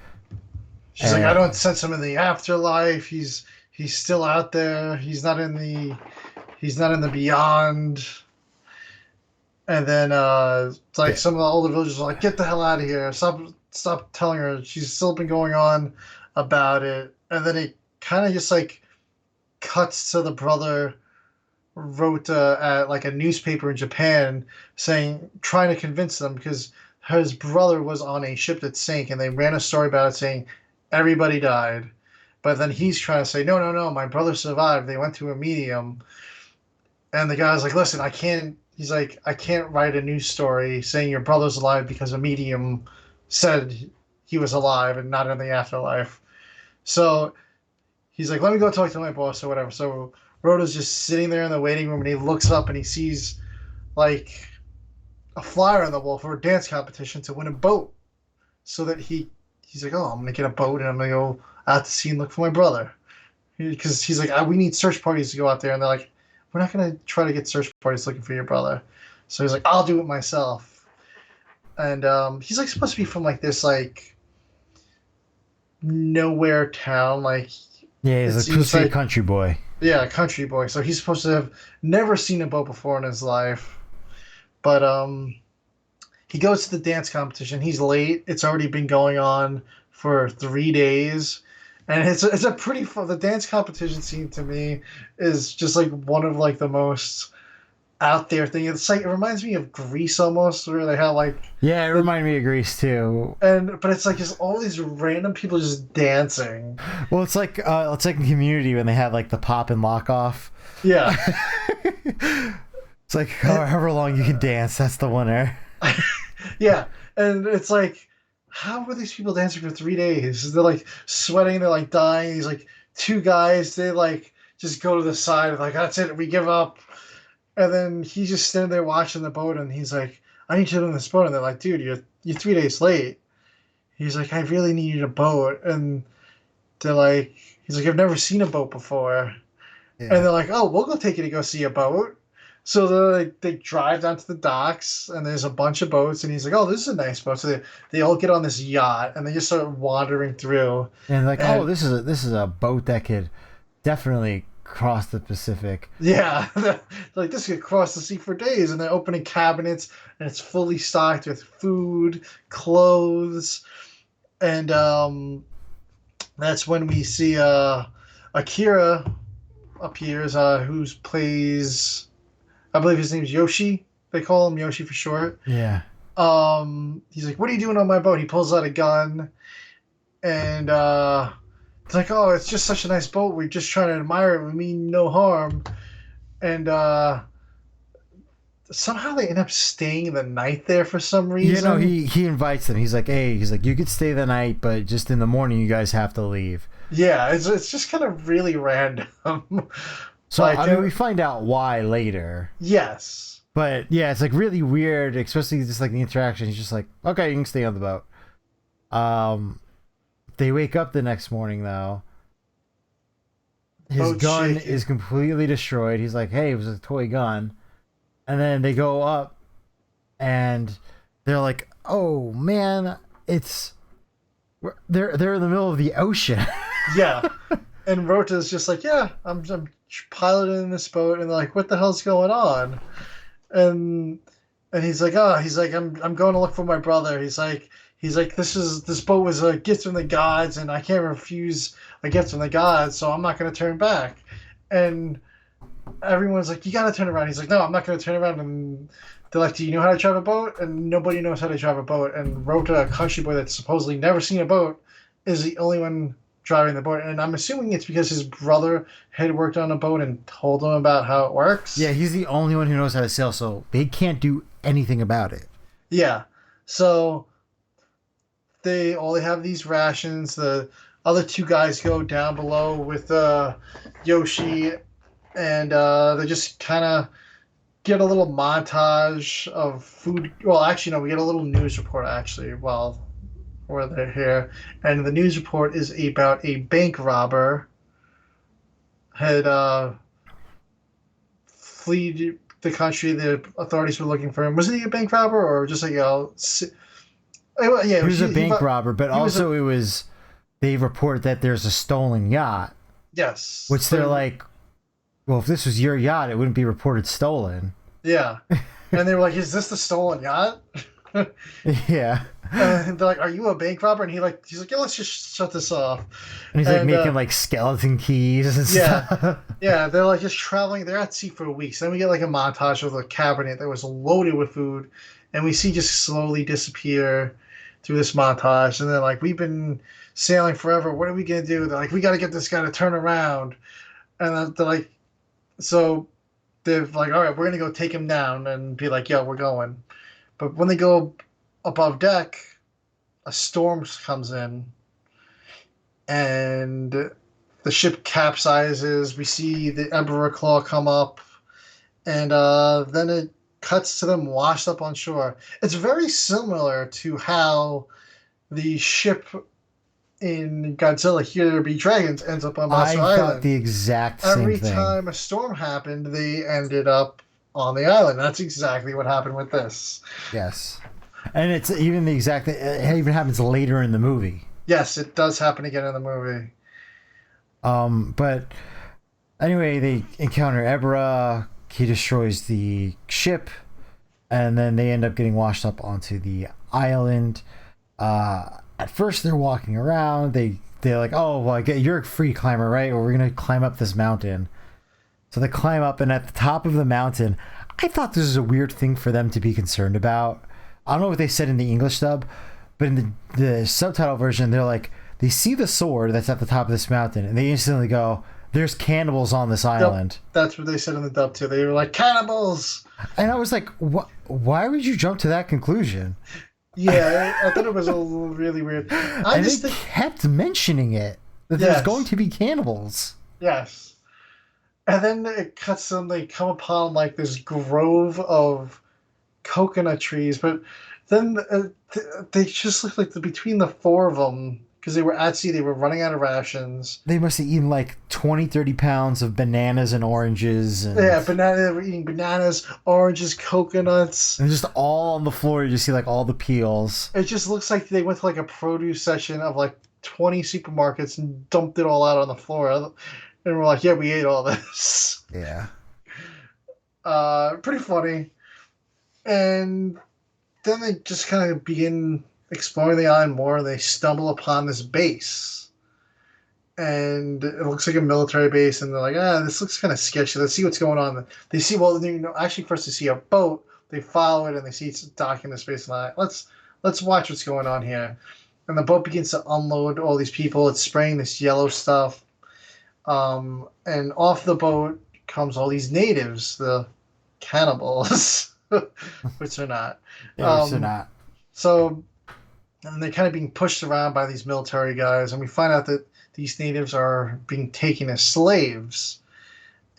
She's like, I don't sense him in the afterlife. He's still out there. He's not in the beyond. And then it's like some of the older villagers are like, get the hell out of here. Stop telling her. She's still been going on about it. And then it kind of just like cuts to the brother wrote at like a newspaper in Japan trying to convince them, because his brother was on a ship that sank, and they ran a story about it saying everybody died. But then he's trying to say, no, my brother survived. They went to a medium. And the guy's like, listen, I can't write a news story saying your brother's alive because a medium said he was alive and not in the afterlife. So he's like, let me go talk to my boss or whatever. So Rhoda's just sitting there in the waiting room, and he looks up and he sees like a flyer on the wall for a dance competition to win a boat, so that he's like, oh, I'm gonna get a boat and I'm gonna go out to sea and look for my brother, because he's like, we need search parties to go out there, and they're like, we're not gonna try to get search parties looking for your brother. So he's like, I'll do it myself. And he's like supposed to be from like this like nowhere town, like Yeah, he's it a seems true like, country boy. yeah, country boy. So he's supposed to have never seen a boat before in his life. But he goes to the dance competition. He's late. It's already been going on for 3 days, and it's a pretty fun. The dance competition scene to me is just like one of like the most out there thing. It's like it reminds me of Grease almost, where they have like Yeah, it reminded me of Grease too. but it's like just all these random people just dancing. Well, it's like in Community when they have like the pop and lock off. Yeah. It's like however long you can dance, that's the winner. Yeah, and it's like, how were these people dancing for 3 days? They're like sweating, they're like dying. These like two guys, they like just go to the side, like that's it, we give up. And then he's just standing there watching the boat, and he's like, I need you to in this boat. And they're like, dude, you're 3 days late. He's like, I really need a boat. And they're like, he's like, I've never seen a boat before. Yeah. And they're like, oh, we'll go take you to go see a boat. So they drive down to the docks, and there's a bunch of boats, and he's like, oh, this is a nice boat. So they all get on this yacht, and they just start wandering through. And like, oh, this is a boat that could definitely cross the Pacific. Yeah, like this could cross the sea for days, and they're opening cabinets, and it's fully stocked with food, clothes, and that's when we see Akira appears, who plays, I believe his name's Yoshi. They call him Yoshi for short. Yeah. He's like, what are you doing on my boat? He pulls out a gun, and it's like, oh, it's just such a nice boat. We're just trying to admire it. We mean no harm. And somehow they end up staying the night there for some reason. You know, he invites them. He's like, hey, you could stay the night, but just in the morning you guys have to leave. Yeah, it's just kind of really random. So like, I mean, we find out why later. Yes. But yeah, it's like really weird, especially just like the interaction. He's just like, okay, you can stay on the boat. They wake up the next morning though. His gun is completely destroyed. He's like, hey, it was a toy gun. And then they go up and they're like, oh man, they're in the middle of the ocean. Yeah. And Rota's just like, yeah, I'm piloting this boat, and they're like, what the hell's going on? And he's like, I'm going to look for my brother. He's like, this boat was a gift from the gods, and I can't refuse a gift from the gods, so I'm not going to turn back. And everyone's like, you got to turn around. He's like, no, I'm not going to turn around. And they're like, do you know how to drive a boat? And nobody knows how to drive a boat. And Rota, a country boy that's supposedly never seen a boat, is the only one driving the boat. And I'm assuming it's because his brother had worked on a boat and told him about how it works. Yeah, he's the only one who knows how to sail, so they can't do anything about it. Yeah. So they have these rations. The other two guys go down below with Yoshi, and they just kind of get a little montage of food. Well, actually, no, we get a little news report, actually, while they're here. And the news report is about a bank robber had fled the country. The authorities were looking for him. Was he a bank robber or just like yeah, he was a bank robber, but also they report that there's a stolen yacht. Yes. Which they're like, well, if this was your yacht, it wouldn't be reported stolen. Yeah. And they were like, is this the stolen yacht? Yeah. And they're like, are you a bank robber? And he's like, yeah, let's just shut this off. And he's like making like skeleton keys and stuff. Yeah, they're like just traveling. They're at sea for weeks. Then we get like a montage of the cabinet that was loaded with food, and we see just slowly disappear through this montage. And they're like, we've been sailing forever. What are we gonna do? They're like, we got to get this guy to turn around. And they're like, so they're like, all right, we're gonna go take him down and be like, yo, we're going. But when they go above deck, a storm comes in, and the ship capsizes. We see the Ebirah claw come up, and then cuts to them washed up on shore. It's very similar to how the ship in Godzilla Here There Be Dragons ends up on Monster I Island. thought the exact same Every thing. time a storm happened, they ended up on the island. That's exactly what happened with this. Yes. And it's even the exact, it even happens later in the movie. Yes, it does happen again in the movie. But anyway, they encounter Ebirah. He destroys the ship, and then they end up getting washed up onto the island. At first, they're walking around. They're like, "Oh, well, you're a free climber, right? Well, we're gonna climb up this mountain." So they climb up, and at the top of the mountain, I thought this was a weird thing for them to be concerned about. I don't know what they said in the English dub, but in the subtitle version, they're like, they see the sword that's at the top of this mountain, and they instantly go, "There's cannibals on this island." Yep, that's what they said in the dub too. They were like, "Cannibals!" And I was like, why would you jump to that conclusion? Yeah, I thought it was a little really weird. And they kept mentioning it, that there's going to be cannibals. Yes. And then it cuts them, they come upon like this grove of coconut trees, but then they just look like between the four of them, because they were at sea, they were running out of rations. They must have eaten like 20, 30 pounds of bananas and oranges. And, they were eating bananas, oranges, coconuts. And just all on the floor, you just see like all the peels. It just looks like they went to like a produce section of like 20 supermarkets and dumped it all out on the floor. And we're like, yeah, we ate all this. Yeah. Pretty funny. And then they just kind of begin exploring the island more. They stumble upon this base. And it looks like a military base. And they're like, this looks kind of sketchy. Let's see what's going on. They see, actually first they see a boat. They follow it and they see it's docking in the space. And let's watch what's going on here. And the boat begins to unload all these people. It's spraying this yellow stuff. And off the boat comes all these natives, the cannibals, which they're not. Yeah, which they're not. So, and they're kind of being pushed around by these military guys, and we find out that these natives are being taken as slaves,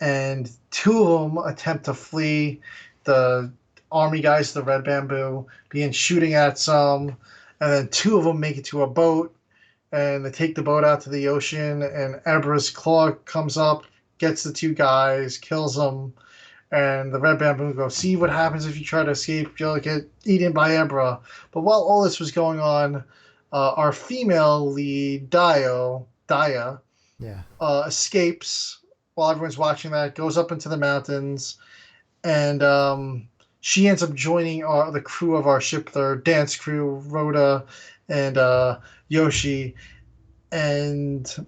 and two of them attempt to flee. The army guys, the Red Bamboo, begin shooting at some, and then two of them make it to a boat, and they take the boat out to the ocean, and Ebirah's claw comes up, gets the two guys, kills them, and the Red Bamboo goes, "See what happens if you try to escape, you'll get eaten by Ebirah." But while all this was going on, our female lead, Daya, escapes while everyone's watching that, goes up into the mountains, and she ends up joining the crew of our ship, their dance crew, Rhoda and Yoshi, and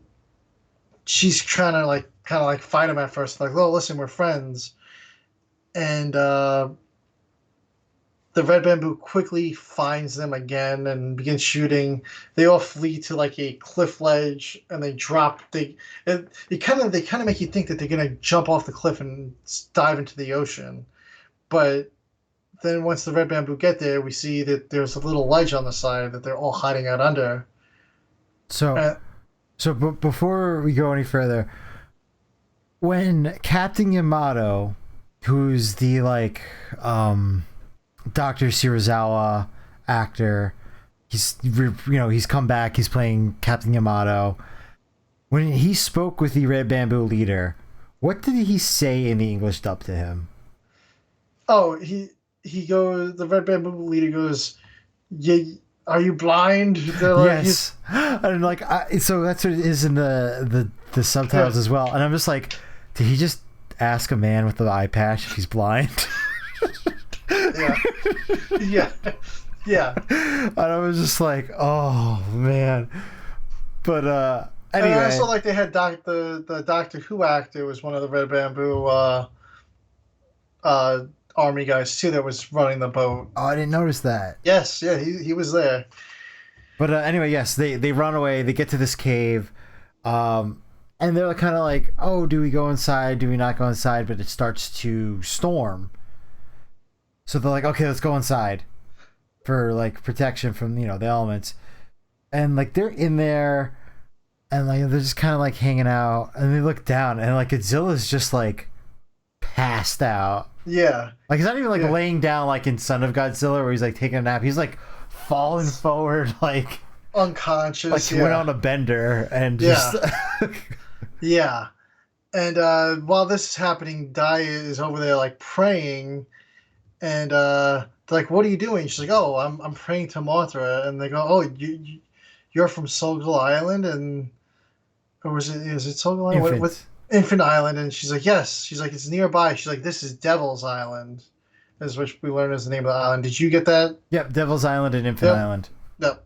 she's trying to kind of fight him at first, like, "Oh, listen, we're friends." And the Red Bamboo quickly finds them again and begins shooting. They all flee to like a cliff ledge, and they drop. They kind of make you think that they're gonna jump off the cliff and dive into the ocean, but then once the Red Bamboo get there, we see that there's a little ledge on the side that they're all hiding out under. So before we go any further, when Captain Yamato, who's the Dr. Shirazawa actor, he's come back, he's playing Captain Yamato. When he spoke with the Red Bamboo leader, what did he say in the English dub to him? Oh, he goes, the Red Bamboo leader goes, "Yeah, are you blind?" Yes. And so that's what it is in the subtitles as well. And I'm just like, did he just ask a man with the eye patch if he's blind? Yeah. And I was just like, oh man. But anyway. And I also they had the Doctor Who actor was one of the Red Bamboo army guys too that was running the boat. Oh, I didn't notice that. Yes, yeah, he was there. But anyway, yes, they run away. They get to this cave, and they're kind of like, "Oh, do we go inside? Do we not go inside?" But it starts to storm, so they're like, "Okay, let's go inside for protection from the elements." And they're in there, and they're just kind of hanging out, and they look down, and Godzilla's just passed out. Yeah. Like he's not even like Yeah. laying down like in Son of Godzilla where he's like taking a nap. He's like falling forward like Unconscious. he went Yeah. on a bender and just Yeah. Yeah. And while this is happening, Dai is over there like praying, and they're like, "What are you doing?" She's like, "Oh, I'm praying to Mothra." And they go, "Oh, you're from Solgal Island," and or was it is it Solgal Island? What infant. Infant Island? And she's like, "Yes." She's like, "It's nearby." She's like, "This is Devil's Island," is which we learn is the name of the island. Did you get that? Yep, Devil's Island and Infant Yep. Island. Yep.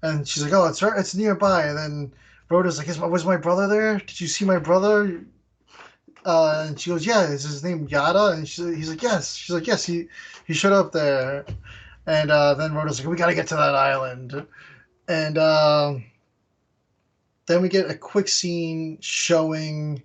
And she's like, "Oh, it's right, it's nearby." And then Rhoda's like, Was my brother there? Did you see my brother?" And she goes, "Yeah, is his name Yada?" And he's like, "Yes." She's like, "Yes, he showed up there." And then Rhoda's like, "We got to get to that island." And then we get a quick scene showing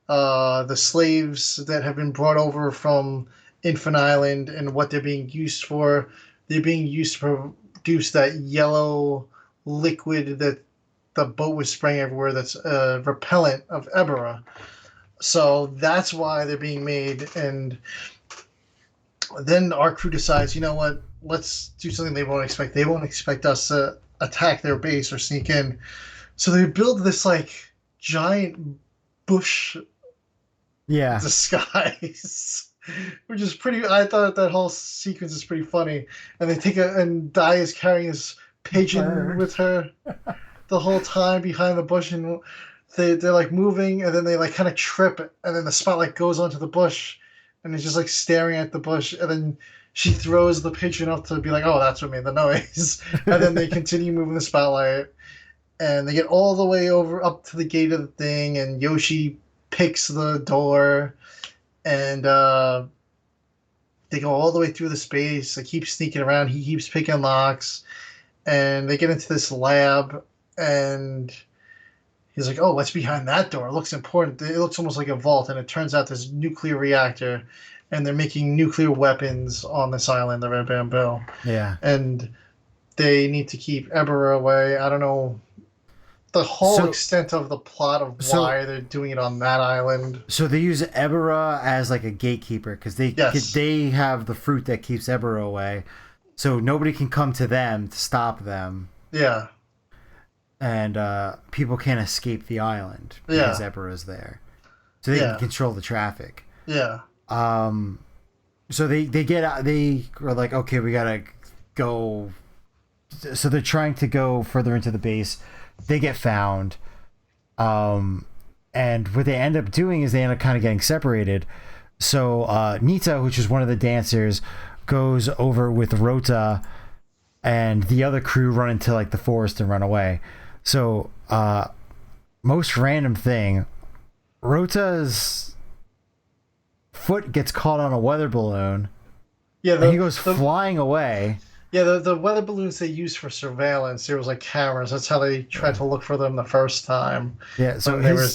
the slaves that have been brought over from Infant Island and what they're being used for. They're being used to produce that yellow liquid that the boat was spraying everywhere. That's repellent of Ebirah. So that's why they're being made. And then our crew decides, you know what? Let's do something they won't expect. They won't expect us to attack their base or sneak in. So they build this like giant bush Yeah. disguise, which is pretty. I thought that whole sequence is pretty funny. And and Dai is carrying this pigeon Bird. with her the whole time behind the bush, and they're like moving, and then they like kind of trip, and then the spotlight goes onto the bush, and it's just like staring at the bush, and then she throws the pigeon up to be like, "Oh, that's what made the noise," and then they continue moving the spotlight, and they get all the way over up to the gate of the thing, and Yoshi picks the door, and they go all the way through the space. They keep sneaking around. He keeps picking locks, and they get into this lab, and he's like, "Oh, what's behind that door? It looks important. It looks almost like a vault." And it turns out this nuclear reactor, and they're making nuclear weapons on this island, the Red Bamboo. Yeah. And they need to keep Ebirah away. I don't know the whole So extent of the plot of so why they're doing it on that island. so they use Ebirah as like a gatekeeper because Yes. they have the fruit that keeps Ebirah away, so nobody can come to them to stop them, Yeah. and people can't escape the island because Yeah. Ebirah's there, so they can Yeah. control the traffic. Yeah. Um, so they get out. They are like, okay, we gotta go. So they're trying to go further into the base. They get found. And what they end up doing is they end up kind of getting separated. So Nita, which is one of the dancers, goes over with Rota, and the other crew run into like the forest and run away. So most random thing, Rota's foot gets caught on a weather balloon, Yeah. and he goes flying away. The weather balloons they used for surveillance, there was like cameras. That's how they tried to look for them the first time. Yeah, so When they were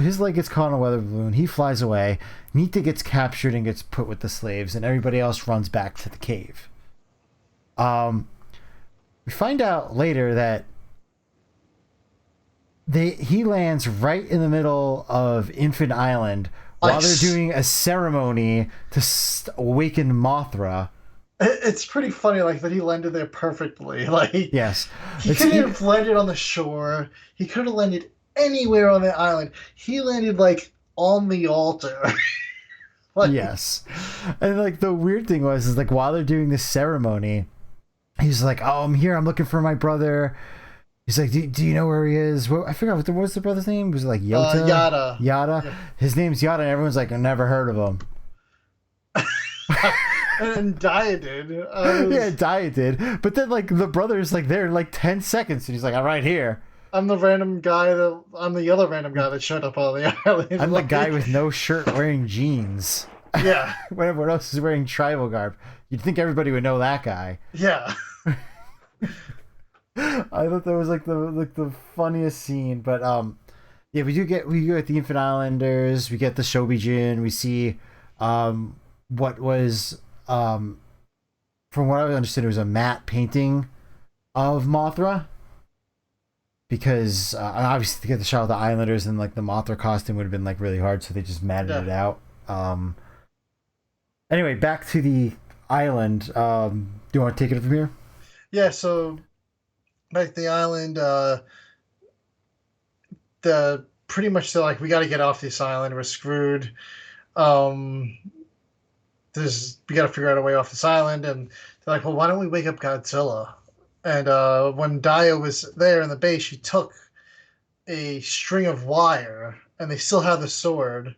his leg gets caught on a weather balloon. He flies away. Nita gets captured and gets put with the slaves, and everybody else runs back to the cave. We find out later that he lands right in the middle of Infant Island while they're Ice. doing a ceremony to awaken Mothra. It's pretty funny, like that he landed there perfectly. Like Yes, he couldn't have landed on the shore. He could have landed anywhere on the island. He landed like on the altar. Like, yes, and like the weird thing is like while they're doing this ceremony, he's like, "Oh, I'm here. I'm looking for my brother." He's like, "Do you know where he is?" I forgot what was the brother's name. Was it like Yota? Yada. Yada. Yeah. His name's Yada, and everyone's like, "I never heard of him." And Dia did. Yeah, Dia did. But then like the brother's like there in like 10 seconds, and he's like, "I'm right here." I'm the other random guy that showed up on the island. I'm the guy with no shirt wearing jeans. Yeah. When everyone else is wearing tribal garb. You'd think everybody would know that guy. Yeah. I thought that was like the funniest scene. But yeah, we get the Infant Islanders, we get the Shobijin, we see what was from what I understood, it was a matte painting of Mothra. Because obviously to get the shot of the Islanders and like the Mothra costume would have been like really hard, so they just matted it out. Anyway, back to the island. Do you want to take it from here? Yeah, so back to the island, the pretty much they're like, we got to get off this island. We're screwed. Um, we got to figure out a way off this island, and they're like, well, why don't we wake up Godzilla? And when Dio was there in the base, she took a string of wire, and they still have the sword.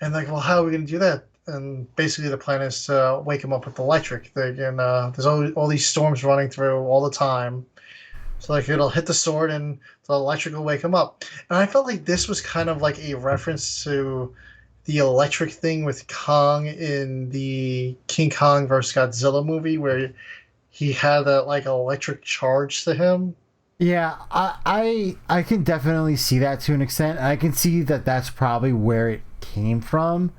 And like, well, how are we going to do that? And basically, the plan is to wake him up with electric. There's all these storms running through all the time. So like it'll hit the sword and the electric will wake him up. And I felt like this was kind of like a reference to the electric thing with Kong in the King Kong vs. Godzilla movie where he had that like electric charge to him. Yeah, I can definitely see that to an extent. I can see that that's probably where it came from.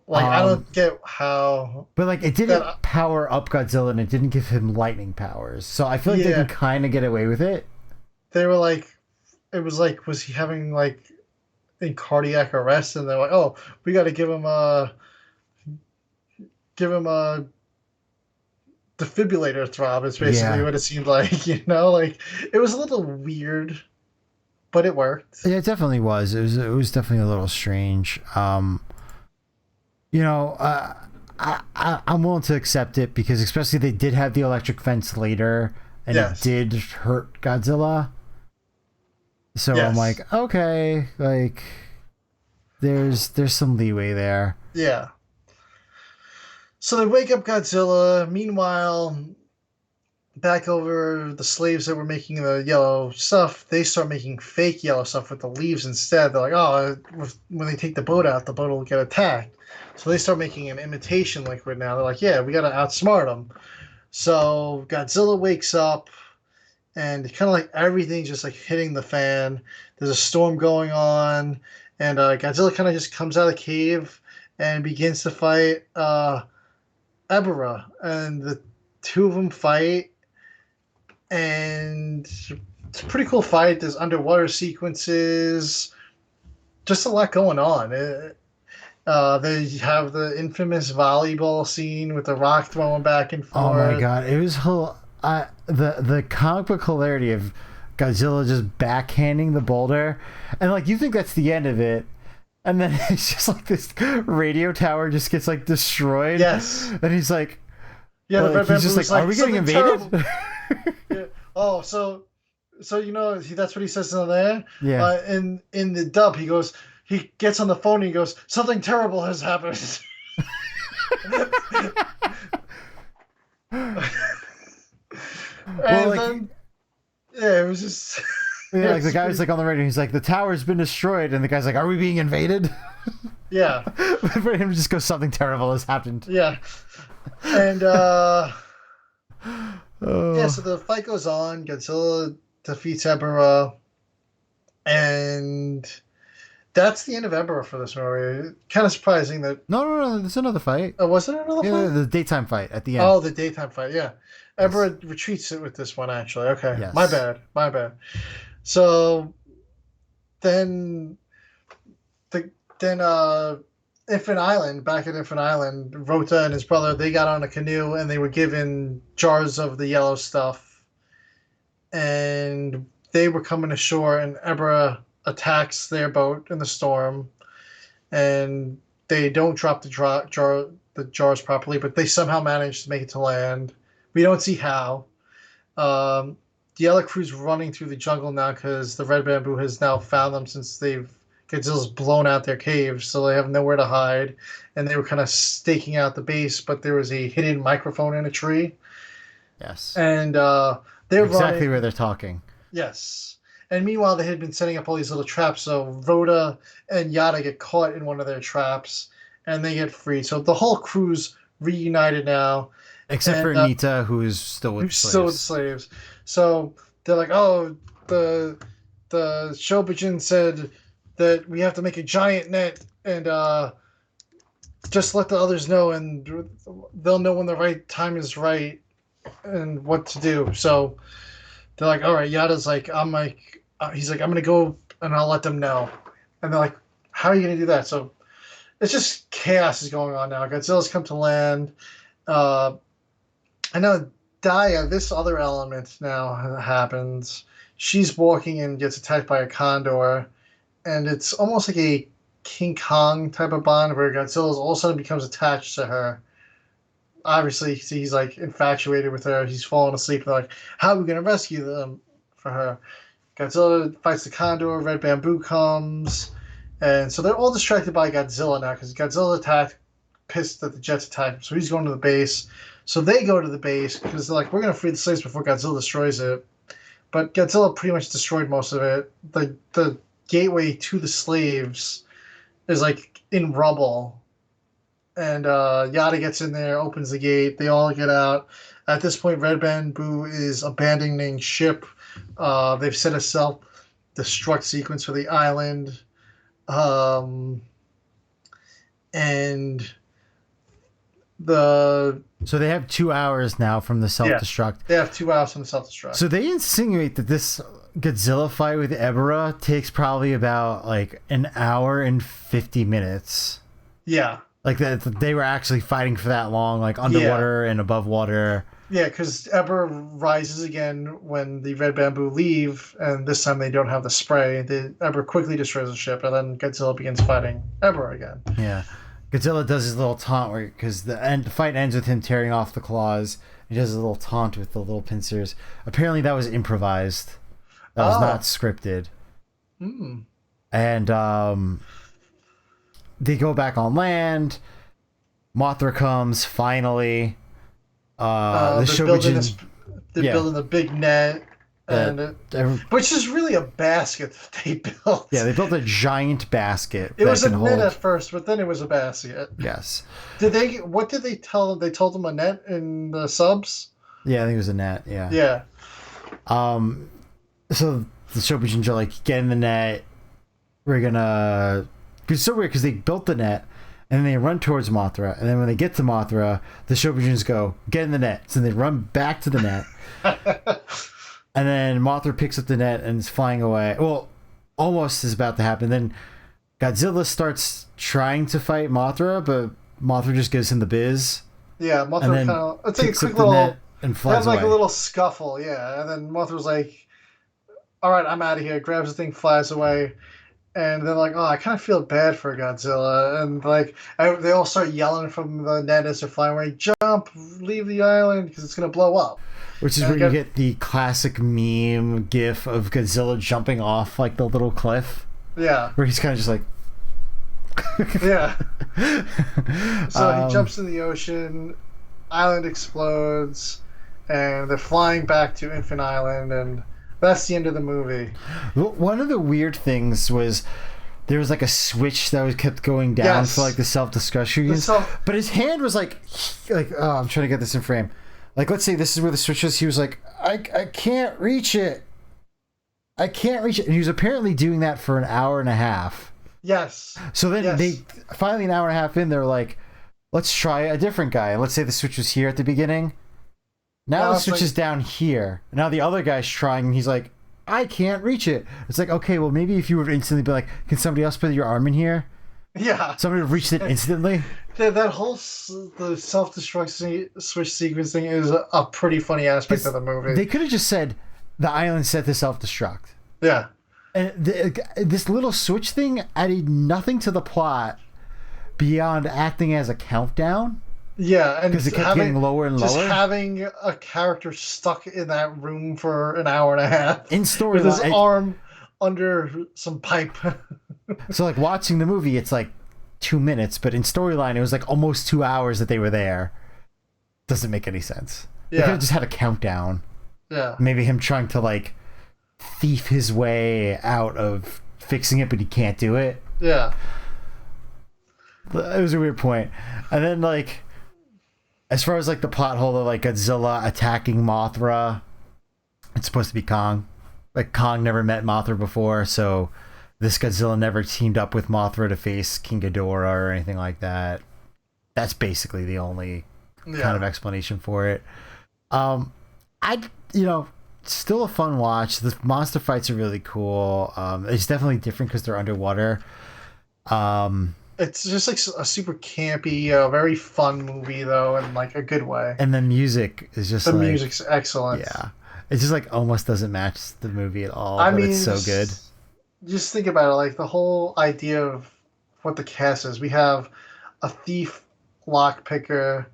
Like I don't get how, but like it didn't power up Godzilla and it didn't give him lightning powers. So I feel like they can kind of get away with it. They were like, it was like, was he having like in cardiac arrest? And they're like, oh, we got to give him a defibrillator throb. Is basically what it seemed like. Like it was a little weird, but it worked. Yeah, it definitely was. It was definitely a little strange. I'm willing to accept it because especially they did have the electric fence later and it did hurt Godzilla. So I'm like, okay, like there's some leeway there. Yeah. So they wake up Godzilla. Meanwhile, back over the slaves that were making the yellow stuff, they start making fake yellow stuff with the leaves instead. They're like, oh, when they take the boat out, the boat will get attacked. So they start making an imitation liquid now. They're like, yeah, we got to outsmart them. So Godzilla wakes up, and kind of like everything's just like hitting the fan. There's a storm going on, and Godzilla kind of just comes out of the cave and begins to fight Ebirah. And the two of them fight, and it's a pretty cool fight. There's underwater sequences, just a lot going on. They have the infamous volleyball scene with the rock throwing back and forth. Oh my god, it was the comic book hilarity of Godzilla just backhanding the boulder, and like you think that's the end of it, and then it's just like this radio tower just gets like destroyed. Yes, and he's like, yeah, he's just like, are we getting invaded? Yeah. Oh, so that's what he says in there. Yeah. In the dub, he gets on the phone and he goes, something terrible has happened. It was just like the guy was like on the radio, he's like, the tower's been destroyed, and the guy's like, are we being invaded? Yeah. For him to just go, something terrible has happened. Yeah. And so the fight goes on. Godzilla defeats Ebirah, and that's the end of Ebirah for this movie. Kind of surprising that. No, there's another fight. Oh, was there another fight? The daytime fight at the end. Oh, the daytime fight. Yeah, Ebirah retreats it with this one actually. Okay, yes. My bad. So then, Infant Island, back at Infant Island, Rota and his brother, they got on a canoe and they were given jars of the yellow stuff. And they were coming ashore, and Ebirah attacks their boat in the storm. And they don't drop the jars properly, but they somehow manage to make it to land. We don't see how. The other crew's running through the jungle now because the Red Bamboo has now found them since Godzilla's blown out their caves, so they have nowhere to hide. And they were kind of staking out the base, but there was a hidden microphone in a tree. Yes. And they're exactly running. Where they're talking. Yes. And meanwhile, they had been setting up all these little traps, so Rhoda and Yada get caught in one of their traps, and they get free. So the whole crew's reunited now. Except for Nita, who's still with the slaves. So they're like, oh, the Shobijin said that we have to make a giant net and just let the others know, and they'll know when the right time is right and what to do. So they're like, all right. Yada's like, he's like, I'm gonna go and I'll let them know. And they're like, how are you gonna do that? So it's just chaos is going on now. Godzilla's come to land. Uh, I know Daya, this other element now happens. She's walking and gets attacked by a condor, and it's almost like a King Kong type of bond where Godzilla all of a sudden becomes attached to her. Obviously, he's like infatuated with her. He's falling asleep. They're like, how are we going to rescue them for her? Godzilla fights the condor. Red Bamboo comes. And so they're all distracted by Godzilla now because Godzilla attacked, pissed that the Jets attacked. So he's going to the base. So they go to the base because they're like, we're going to free the slaves before Godzilla destroys it. But Godzilla pretty much destroyed most of it. The gateway to the slaves is like in rubble. And Yada gets in there, opens the gate. They all get out. At this point, Red Bamboo is abandoning ship. They've set a self-destruct sequence for the island. And so they have 2 hours now from the self-destruct. Yeah, they have 2 hours from the self-destruct. So they insinuate that this Godzilla fight with Ebirah takes probably about like an hour and 50 minutes. Yeah. Like that they were actually fighting for that long, like underwater and above water. Yeah, because Ebirah rises again when the Red Bamboo leave, and this time they don't have the spray. Ebirah quickly destroys the ship, and then Godzilla begins fighting Ebirah again. Yeah. Godzilla does his little taunt because the fight ends with him tearing off the claws. He does a little taunt with the little pincers. Apparently that was improvised. That was not scripted. Mm. And they go back on land. Mothra comes finally. They're building the big net, which is really a basket that they built. Yeah, they built a giant basket. It was a net at first, but then it was a basket. Yes. What did they tell them? They told them a net in the subs? Yeah, I think it was a net, yeah. Yeah. So the Shobujins are like, get in the net. We're gonna... It's so weird because they built the net and then they run towards Mothra, and then when they get to Mothra, the Shobujins go, get in the net. So they run back to the net. And then Mothra picks up the net and is flying away. Well, almost is about to happen. Then Godzilla starts trying to fight Mothra, but Mothra just gives him the biz. Yeah, Mothra kind of... It's like a quick little... Net and flies away. Like a little scuffle, yeah. And then Mothra's like, all right, I'm out of here. Grabs the thing, flies away. And they're like, oh, I kind of feel bad for Godzilla. And like, they all start yelling from the net as they're flying away, jump, leave the island, because it's going to blow up. Which is where you get the classic meme gif of Godzilla jumping off like the little cliff. Yeah. Where he's kind of just like... Yeah. So he jumps in the ocean, island explodes, and they're flying back to Infant Island, and... That's the end of the movie. One of the weird things was there was like a switch that was kept going down for like the self-destruction. But his hand was like I'm trying to get this in frame. Like, let's say this is where the switch is. He was like, I can't reach it. I can't reach it. And he was apparently doing that for an hour and a half. Yes. So then they finally, an hour and a half in, they're like, let's try a different guy. Let's say the switch was here at the beginning. Now the switch is down here. Now the other guy's trying, and he's like, I can't reach it. It's like, okay, well, maybe if you would instantly be like, can somebody else put your arm in here? Yeah. Somebody would reach it instantly. That whole the self-destruct switch sequence thing is a pretty funny aspect of the movie. They could have just said, the island set to self-destruct. Yeah. And this little switch thing added nothing to the plot beyond acting as a countdown. Yeah, and because it kept getting lower and lower. Just having a character stuck in that room for an hour and a half in story with his arm under some pipe. So, like, watching the movie, it's like 2 minutes, but in storyline, it was like almost 2 hours that they were there. Doesn't make any sense. They could have just had a countdown. Yeah, maybe him trying to like thief his way out of fixing it, but he can't do it. Yeah, it was a weird point. And then like, as far as like the plot hole of like Godzilla attacking Mothra, it's supposed to be Kong. Like, Kong never met Mothra before, so this Godzilla never teamed up with Mothra to face King Ghidorah or anything like that. That's basically the only kind of explanation for it. Still a fun watch. The monster fights are really cool. It's definitely different because they're underwater. It's just like a super campy, very fun movie though, in like a good way. And the music is just The like, music's excellent. yeah, it just like almost doesn't match the movie at all, I but mean, it's so good. just think about it. Like the whole idea of what the cast is. We have a thief, lockpicker,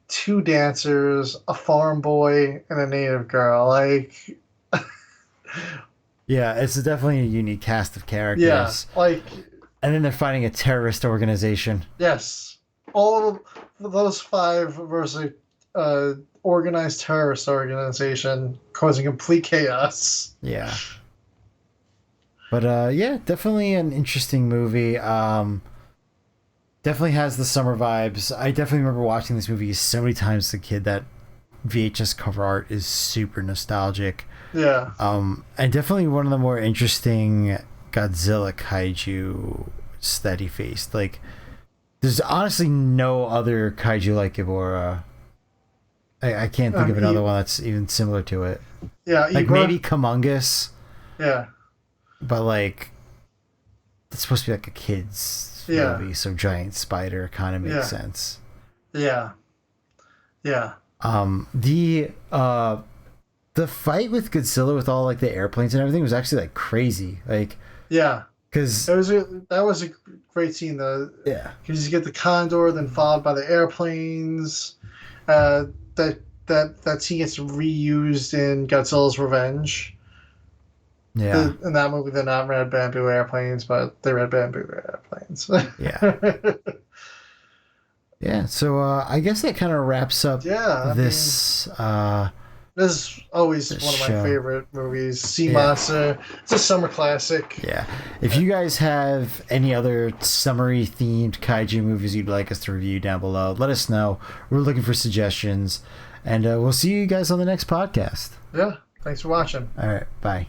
two dancers, a farm boy, and a native girl. Like, Yeah, it's definitely a unique cast of characters. yeah, like And then they're fighting a terrorist organization. yes, all of those five versus organized terrorist organization causing complete chaos. Yeah. But yeah, definitely an interesting movie. Definitely has the summer vibes. I definitely remember watching this movie so many times as a kid. That VHS cover art is super nostalgic. Yeah, And definitely one of the more interesting Godzilla kaiju that he faced. Like, there's honestly no other kaiju like Ebirah. I can't think of another one that's even similar to it. yeah, Like Ebirah, maybe Kamungus, yeah, but like it's supposed to be like a kid's Yeah. movie, so giant spider kind of makes Yeah. sense. yeah, yeah, The fight with Godzilla with all like the airplanes and everything was actually like crazy, like yeah. because That was a great scene though. yeah, Because you get the Condor, then followed by the airplanes. That scene gets reused in Godzilla's Revenge. yeah, In that movie, they're not red bamboo airplanes, but they're red bamboo airplanes. yeah, yeah. So I guess that kind of wraps up Yeah, this. this is always This one of my show. favorite movies. Sea Yeah. Monster. It's a summer classic. Yeah. If you guys have any other summery themed kaiju movies you'd like us to review down below, let us know. We're looking for suggestions. And we'll see you guys on the next podcast. Yeah. Thanks for watching. All right. Bye.